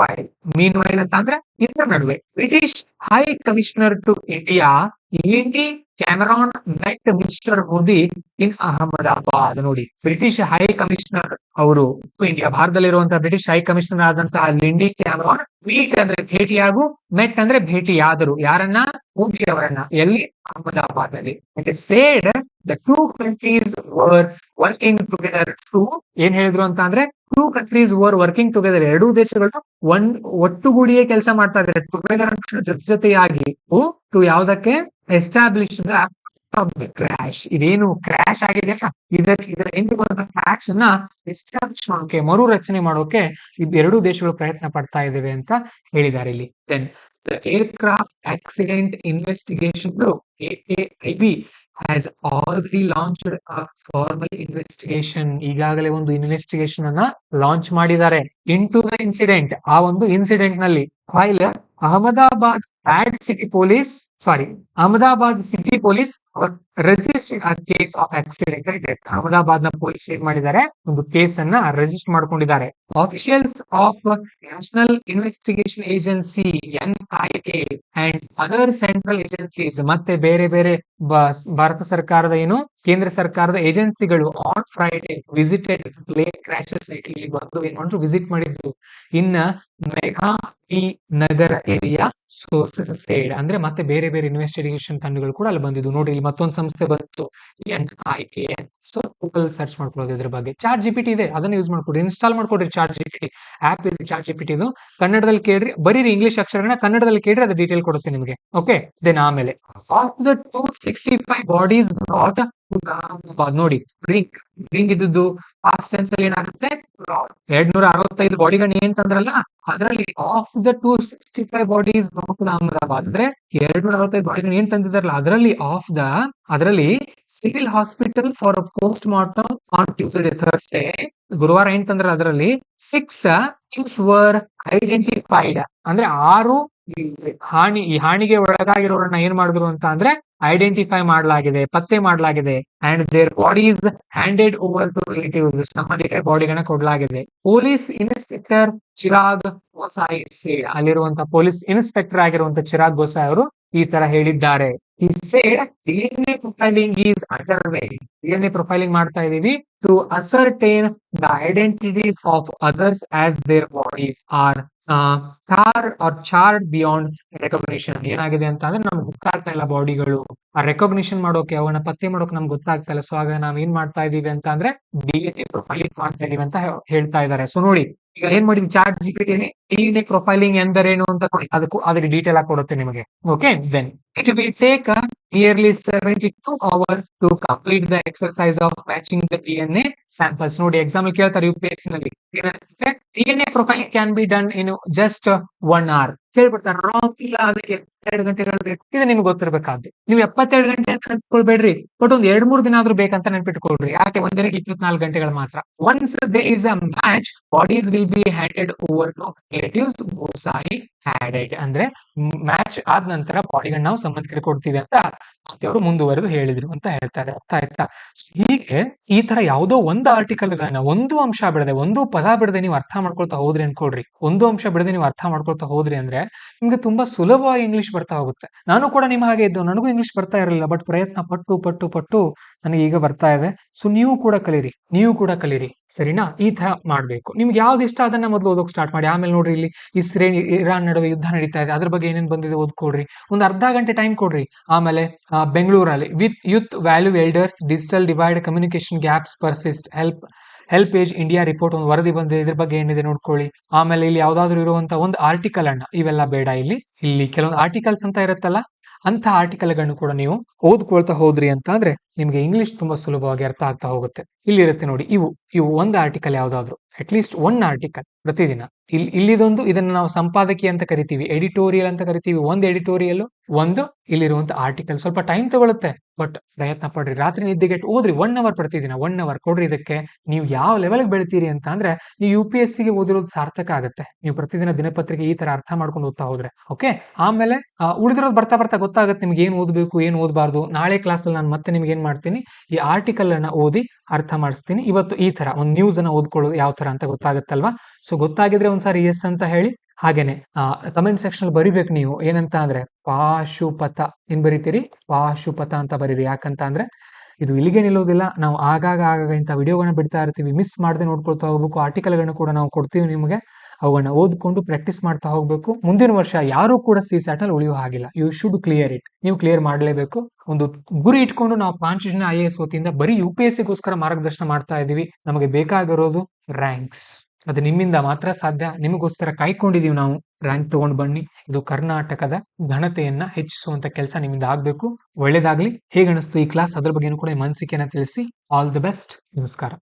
ವೈಲ್ ಅಂತ ಅಂದ್ರೆ ಇದರ ನಡುವೆ British high commissioner to India Lindy Cameron met mister Modi in Ahmedabad. ನೋಡಿ, ಬ್ರಿಟಿಷ್ ಹೈ ಕಮಿಷನರ್ ಅವರು ಇಂಡಿಯಾ ಭಾರತದಲ್ಲಿರುವಂತಹ ಬ್ರಿಟಿಷ್ ಹೈ ಕಮಿಷನರ್ ಆದಂತಹ ಲಿಂಡಿ ಕ್ಯಾಮರಾನ್ ಮೀಟ್ ಅಂದ್ರೆ ಭೇಟಿಯಾಗು, ಮೆಟ್ ಅಂದ್ರೆ ಭೇಟಿಯಾದರು, ಯಾರನ್ನ? ಮೋದಿ ಅವರನ್ನ. ಎಲ್ಲಿ? ಅಹಮದಾಬಾದ್ ಅಲ್ಲಿ. Said the two countries were working together to, ಏನ್ ಹೇಳಿದ್ರು ಅಂತ ಅಂದ್ರೆ two countries were working together, ಎರಡೂ ದೇಶಗಳು ಒಟ್ಟುಗೂಡಿಯೇ ಕೆಲಸ ಮಾಡ್ತಾ ಇದ್ದಾರೆ, ಟುಗೆದರ್ ಜೊತೆಯಾಗಿ ಟು ಯಾವ್ದಕ್ಕೆ? Establish the crash. ಇದೇನು ಕ್ರಾಶ್ ಆಗಿದೆ ಇದರ ಹಿಂದೆ ಬಂದ ಕ್ರಾಶ್ ಅನ್ನ ಎಸ್ಟಾಬ್ಲಿಷ್ ಮಾಡೋಕೆ, ಮರು ರಚನೆ ಮಾಡೋಕೆ ಎರಡೂ ದೇಶಗಳು ಪ್ರಯತ್ನ ಪಡ್ತಾ ಇದ್ದೇವೆ ಅಂತ ಹೇಳಿದ್ದಾರೆ ಇಲ್ಲಿ. Then the aircraft accident investigation group AAIB has already launched a formal investigation. ಈಗಾಗಲೇ ಒಂದು ಇನ್ವೆಸ್ಟಿಗೇಷನ್ ಅನ್ನ ಲಾಂಚ್ ಮಾಡಿದ್ದಾರೆ ಇಂಟು ದ ಇನ್ಸಿಡೆಂಟ್, ಆ ಒಂದು ಇನ್ಸಿಡೆಂಟ್ ನಲ್ಲಿ. File Ahmedabad city police registered a case of accidental death. Ahmedabad ನ ಪೊಲೀಸ್ ಏನ್ ಮಾಡಿದ್ದಾರೆ, ಒಂದು ಕೇಸ್ ಅನ್ನ ರಿಜಿಸ್ಟರ್ ಮಾಡ್ಕೊಂಡಿದ್ದಾರೆ. Officials of national investigation agency NIA and other central agencies, ಮತ್ತೆ ಬೇರೆ ಬೇರೆ ಭಾರತ ಸರ್ಕಾರದ ಕೇಂದ್ರ ಸರ್ಕಾರದ ಏಜೆನ್ಸಿಗಳು on Friday visited plane crashes site. ಇಲ್ಲಿ ಬಂದು ಏನ್ ಮಾಡಿದ್ರು, ವಿಸಿಟ್ ಮಾಡಿದ್ರು. ಇನ್ನ ಮೇಘಾ ಈ ನಗರ ಏರಿಯಾ ಸೋರ್ಸಸ್ ಸೇಡ್ ಅಂದ್ರೆ ಮತ್ತೆ ಬೇರೆ ಬೇರೆ ಇನ್ವೆಸ್ಟಿಗೇಷನ್ ತಂಡಗಳು ಕೂಡ ಅಲ್ಲಿ ಬಂದಿದ್ದು. ನೋಡಿ, ಇಲ್ಲಿ ಮತ್ತೊಂದು ಸಂಸ್ಥೆ ಬಂತು NIA. ಸೊ ಗೂಗಲ್ ಸರ್ಚ್ ಮಾಡ್ಕೊಳ್ಳೋದು ಇದ್ರ ಬಗ್ಗೆ. ಚಾಟ್ GPT ಇದೆ, ಅದನ್ನ ಯೂಸ್ ಮಾಡ್ಕೊಡ್ರಿ, ಇನ್ಸ್ಟಾಲ್ ಮಾಡ್ಕೊಡ್ರಿ. ಚಾಟ್ GPT ಆಪ್ ಇದೆ, ಚಾಟ್ GPT ಇದು ಕನ್ನಡದಲ್ಲಿ ಕೇಳ್ರಿ, ಬರೀರಿ ಇಂಗ್ಲಿಷ್ ಅಕ್ಷರಗಳನ್ನ ಕನ್ನಡದಲ್ಲಿ ಕೇಳ್ರಿ, ಅದು ಡೀಟೇಲ್ ಕೊಡುತ್ತೆ ನಿಮಗೆ. ಓಕೆ, ದೆನ್ ಆಮೇಲೆ of the 265 bodies brought to Ahmedabad. ನೋಡಿ, ರಿಂಗ್ ಇದ್ದದ್ದು ಪಾಸ್ಟ್ ಟೆನ್ಸ್ ಅಲ್ಲಿ ಏನಾಗುತ್ತೆ, 265 ಬಾಡಿಗಳನ್ನ ಏನ್ ತಂದ್ರಲ್ಲ ಅದರಲ್ಲಿ of the 265 bodies brought to Ahmedabad ಅಂದ್ರೆ 265 ಬಾಡಿಗಳನ್ನ ಏನ್ ತಂದಿದಾರಲ್ಲ ಅದರಲ್ಲಿ civil hospital for post mortem on Tuesday Thursday, ಗುರುವಾರ ಏನ್ ತಂದ್ರ ಅದರಲ್ಲಿ 6 ವರ್ ಐಡೆಂಟಿಫೈಡ್ ಅಂದ್ರೆ 6 ಈ ಹಾನಿಗೆ ಒಳಗಾಗಿರೋರನ್ನ ಏನ್ ಮಾಡಿದ್ರು ಅಂತ ಅಂದ್ರೆ ಐಡೆಂಟಿಫೈ ಮಾಡಲಾಗಿದೆ, ಪತ್ತೆ ಮಾಡಲಾಗಿದೆ. And their bodies handed over to relatives, ಸಂಬಂಧಿಕರ ಬಾಡಿಗಳನ್ನ ಕೊಡಲಾಗಿದೆ. Police inspector Chirag Gosai said, ಅಲ್ಲಿರುವಂತಹ ಪೊಲೀಸ್ ಇನ್ಸ್ಪೆಕ್ಟರ್ ಆಗಿರುವಂತಹ ಚಿರಾಗ್ ಗೋಸಾಯಿ ಅವರು ಈ ತರ ಹೇಳಿದ್ದಾರೆ. He said DNA profiling is underway. DNA profiling ಮಾಡ್ತಾ ಇದೀವಿ to ascertain the identities of others as their bodies are charred beyond recognition. ಏನಾಗಿದೆ ಅಂತ ಅಂದ್ರೆ ನಮ್ಗೆ ಗೊತ್ತಾಗ್ತಾ ಇಲ್ಲ ಬಾಡಿಗಳು, ಆ ರೆಕಾಗ್ನಿಷನ್ ಮಾಡೋಕೆ, ಅವನ್ನ ಪತ್ತೆ ಮಾಡೋಕೆ ನಮ್ಗೆ ಗೊತ್ತಾಗ್ತಾ ಇಲ್ಲ. ಸೊ ಆಗ ನಾವ್ ಏನ್ ಮಾಡ್ತಾ ಇದೀವಿ ಅಂತ ಅಂದ್ರೆ DNA ಪ್ರೊಫೈಲಿಂಗ್ ಮಾಡ್ತಾ ಇದೀವಿ ಅಂತ ಹೇಳ್ತಾ ಇದ್ದಾರೆ. ಸೊ ನೋಡಿ, ಈಗ ಏನ್ ಮಾಡಿದ್ವಿ, ಚಾಟ್ GPT DNA ಪ್ರೊಫೈಲಿಂಗ್ ಎಂದರೇನು ಅಂತ ಅದಕ್ಕೆ ಡೀಟೇಲ್ ಆಗಿ ಕೊಡುತ್ತೆ ನಿಮಗೆ. Okay, then it will take nearly 72 hours to complete the exercise of matching the DNA samples. ನೋಡಿ, ಎಕ್ಸಾಮ್ ಕೇಳ್ತಾರೆ UPSC ನಲ್ಲಿ, DNA profiling can be done in just 1 hour. ಕೇಳ್ಬಿಡ್ತಾರೆ, wrong ಇಲ್ಲ, ಅದಕ್ಕೆ 2 ಗಂಟೆಗಳು ಬೇಕು. ಇದು ನಿಮ್ಗೆ ಗೊತ್ತಿರ್ಬೇಕಾದ್ರೆ ನೀವು 72 ಗಂಟೆ ಅಂತ ನೆನ್ಪಿಟ್ಕೊಳ್ಬೇಡ್ರಿ, ಬಟ್ ಒಂದ್ 2-3 ದಿನ ಆದ್ರೂ ಬೇಕಂತ ನೆನ್ಪಿಟ್ಕೊಳ್ರಿ. ಯಾಕೆ, ಒಂದಿನಕ್ಕೆ 24 ಗಂಟೆಗಳು ಮಾತ್ರ. Once there is a match, bodies will be handed over to relatives. Gosai added ಅಂದ್ರೆ ಮ್ಯಾಚ್ ಆದ ನಂತರ ಬಾಡಿಗಳನ್ನ ನಾವು ಸಂಬಂಧಿಕರಿಗೆ ಕೊಡ್ತೀವಿ ಅಂತ ಅವರು ಮುಂದುವರೆದು ಹೇಳಿದ್ರು ಅಂತ ಹೇಳ್ತಾರೆ. ಅರ್ಥ ಆಯ್ತಾ? ಹೀಗೆ ಈ ತರ ಯಾವುದೋ ಒಂದು ಆರ್ಟಿಕಲ್ ಗಳನ್ನ ಒಂದು ಅಂಶ ಬಿಡದೆ, ಒಂದು ಪದ ಬಿಡದೆ ನೀವು ಅರ್ಥ ಮಾಡ್ಕೊಳ್ತಾ ಹೋದ್ರಿ ಅನ್ಕೊಳ್ರಿ, ಒಂದು ಅಂಶ ಬಿಡದೆ ನೀವು ಅರ್ಥ ಮಾಡ್ಕೊಳ್ತಾ ಹೋದ್ರಿ ಅಂದ್ರೆ ನಿಮ್ಗೆ ತುಂಬಾ ಸುಲಭವಾಗಿ ಇಂಗ್ಲಿಷ್ ಬರ್ತಾ ಹೋಗುತ್ತೆ. ನಾನು ಕೂಡ ನಿಮ್ಮ ಹಾಗೆ ಇದ್ದು, ನನಗೂ ಇಂಗ್ಲಿಷ್ ಬರ್ತಾ ಇರಲಿಲ್ಲ, ಬಟ್ ಪ್ರಯತ್ನ ಪಟ್ಟು ನನಗೆ ಈಗ ಬರ್ತಾ ಇದೆ. ಸೊ ನೀವು ಕೂಡ ಕಲೀರಿ, ಸರಿನಾ? ಈ ತರ ಮಾಡ್ಬೇಕು. ನಿಮ್ಗೆ ಯಾವ್ದು ಇಷ್ಟ ಅದನ್ನ ಮೊದಲು ಓದೋಕ್ ಸ್ಟಾರ್ಟ್ ಮಾಡಿ. ಆಮೇಲೆ ನೋಡ್ರಿ, ಇಲ್ಲಿ ಇಸ್ರೇಲ್ ಇರಾನ್ ನಡುವೆ ಯುದ್ಧ ನಡೀತಾ ಇದೆ, ಅದ್ರ ಬಗ್ಗೆ ಏನೇನ್ ಬಂದಿದೆ ಓದ್ಕೊಡ್ರಿ, ಒಂದು ಅರ್ಧ ಗಂಟೆ ಟೈಮ್ ಕೊಡ್ರಿ. ಆಮೇಲೆ ಬೆಂಗಳೂರಲ್ಲಿ with youth value elders digital divide communication gaps persist help age India report ಒಂದು ವರದಿ ಬಂದಿದೆ, ಇದ್ರ ಬಗ್ಗೆ ಏನಿದೆ ನೋಡ್ಕೊಳ್ಳಿ. ಆಮೇಲೆ ಇಲ್ಲಿ ಯಾವ್ದಾದ್ರು ಇರುವಂತ ಒಂದು ಆರ್ಟಿಕಲ್ ಅನ್ನ, ಇವೆಲ್ಲ ಬೇಡ, ಇಲ್ಲಿ ಕೆಲವೊಂದು ಆರ್ಟಿಕಲ್ಸ್ ಅಂತ ಇರುತ್ತಲ್ಲ, ಅಂತ ಆರ್ಟಿಕಲ್ಗಳನ್ನು ಕೂಡ ನೀವು ಓದ್ಕೊಳ್ತಾ ಹೋದ್ರಿ ಅಂತ ಅಂದ್ರೆ ನಿಮ್ಗೆ ಇಂಗ್ಲಿಷ್ ತುಂಬಾ ಸುಲಭವಾಗಿ ಅರ್ಥ ಆಗ್ತಾ ಹೋಗುತ್ತೆ. ಇಲ್ಲಿರುತ್ತೆ ನೋಡಿ, ಇವು ಒಂದು ಆರ್ಟಿಕಲ್ ಯಾವ್ದಾದ್ರು, ಅಟ್ಲೀಸ್ಟ್ 1 ಆರ್ಟಿಕಲ್ ಪ್ರತಿದಿನ. ಇಲ್ಲಿದೊಂದು, ಇದನ್ನ ನಾವು ಸಂಪಾದಕಿ ಅಂತ ಕರಿತೀವಿ, ಎಡಿಟೋರಿಯಲ್ ಅಂತ ಕರಿತೀವಿ. ಒಂದು ಎಡಿಟೋರಿಯಲ್, ಒಂದು ಇಲ್ಲಿರುವಂತ ಆರ್ಟಿಕಲ್. ಸ್ವಲ್ಪ ಟೈಮ್ ತಗೊಳುತ್ತೆ, ಬಟ್ ಪ್ರಯತ್ನ ಪಡ್ರಿ, ರಾತ್ರಿ ನಿದ್ದೆಗೆಟ್ಟು ಓದ್ರಿ, 1 ಅವರ್ ಪ್ರತಿದಿನ, 1 ಅವರ್ ಕೊಡ್ರಿ ಇದಕ್ಕೆ. ನೀವು ಯಾವ ಲೆವೆಲ್ಗೆ ಬೆಳಿತೀರಿ ಅಂತ ಅಂದ್ರೆ ನೀವು UPSC ಗೆ ಓದಿರೋದು ಸಾರ್ಥಕ ಆಗುತ್ತೆ, ನೀವು ಪ್ರತಿದಿನ ದಿನಪತ್ರಿಕೆ ಈ ತರ ಅರ್ಥ ಮಾಡ್ಕೊಂಡು ಓದ್ತಾ ಹೋದ್ರೆ. ಓಕೆ, ಆಮೇಲೆ ಉಳಿದಿರೋದು ಬರ್ತಾ ಬರ್ತಾ ಗೊತ್ತಾಗುತ್ತೆ ನಿಮ್ಗೆ ಏನ್ ಓದ್ಬೇಕು ಏನ್ ಓದಬಾರ್ದು. ನಾಳೆ ಕ್ಲಾಸಲ್ಲಿ ನಾನು ಮತ್ತೆ ನಿಮ್ಗೆ ಏನ್ ಮಾಡ್ತೀನಿ, ಈ ಆರ್ಟಿಕಲ್ ಅನ್ನ ಓದಿ ಅರ್ಥ ಮಾಡಿಸ್ತೀನಿ. ಇವತ್ತು ಈ ತರ ಒಂದು ನ್ಯೂಸ್ ಅನ್ನ ಓದ್ಕೊಳ್ಳೋದು ಯಾವ ತರ ಅಂತ ಗೊತ್ತಾಗುತ್ತಲ್ವಾ. ಸೊ ಗೊತ್ತಾಗಿದ್ರೆ ಒಂದ್ಸಾರಿ ಎಸ್ ಅಂತ ಹೇಳಿ. ಹಾಗೇನೆ ಕಮೆಂಟ್ ಸೆಕ್ಷನ್ ಬರಿಬೇಕು ನೀವು, ಏನಂತ ಅಂದ್ರೆ ಪಾಶುಪತ. ಏನ್ ಬರೀತೀರಿ? ಪಾಶುಪತ ಅಂತ ಬರೀರಿ. ಯಾಕಂತ ಅಂದ್ರೆ ಇದು ಇಲ್ಲಿಗೆ ನಿಲ್ಲೋದಿಲ್ಲ, ನಾವು ಆಗಾಗ ಇಂಥ ವಿಡಿಯೋಗಳನ್ನ ಬಿಡ್ತಾ ಇರ್ತೀವಿ, ಮಿಸ್ ಮಾಡದೆ ನೋಡ್ಕೊಳ್ತಾ ಹೋಗ್ಬೇಕು. ಆರ್ಟಿಕಲ್ಗಳನ್ನ ಕೂಡ ನಾವು ಕೊಡ್ತೀವಿ ನಿಮಗೆ, ಅವುಗಳನ್ನ ಓದ್ಕೊಂಡು ಪ್ರಾಕ್ಟೀಸ್ ಮಾಡ್ತಾ ಹೋಗ್ಬೇಕು. ಮುಂದಿನ ವರ್ಷ ಯಾರು ಕೂಡ CSAT ಅಲ್ಲಿ ಉಳಿಯೋ ಹಾಗಿಲ್ಲ. ಯು ಶುಡ್ ಕ್ಲಿಯರ್ ಇಟ್, ನೀವು ಕ್ಲಿಯರ್ ಮಾಡಲೇಬೇಕು. ಒಂದು ಗುರಿ ಇಟ್ಕೊಂಡು ನಾವು 5 ಜನ IAS ವತಿಯಿಂದ ಬರೀ UPSC ಗೋಸ್ಕರ ಮಾರ್ಗದರ್ಶನ ಮಾಡ್ತಾ ಇದೀವಿ. ನಮಗೆ ಬೇಕಾಗಿರೋದು ರ್ಯಾಂಕ್ಸ್, ಅದು ನಿಮ್ಮಿಂದ ಮಾತ್ರ ಸಾಧ್ಯ. ನಿಮಗೋಸ್ಕರ ಕಾಯ್ಕೊಂಡಿದೀವಿ ನಾವು, ರ್ಯಾಂಕ್ ತಗೊಂಡು ಬನ್ನಿ. ಇದು ಕರ್ನಾಟಕದ ಘನತೆಯನ್ನ ಹೆಚ್ಚಿಸುವಂತ ಕೆಲಸ ನಿಮ್ಮಿಂದ ಆಗ್ಬೇಕು. ಒಳ್ಳೇದಾಗ್ಲಿ. ಹೇಗನಿಸ್ತು ಈ ಕ್ಲಾಸ್, ಅದ್ರ ಬಗ್ಗೆನೂ ಕೂಡ ನಿಮ್ಮ ಅನಿಸಿಕೆಯನ್ನ ತಿಳಿಸಿ. All the best. ನಮಸ್ಕಾರ.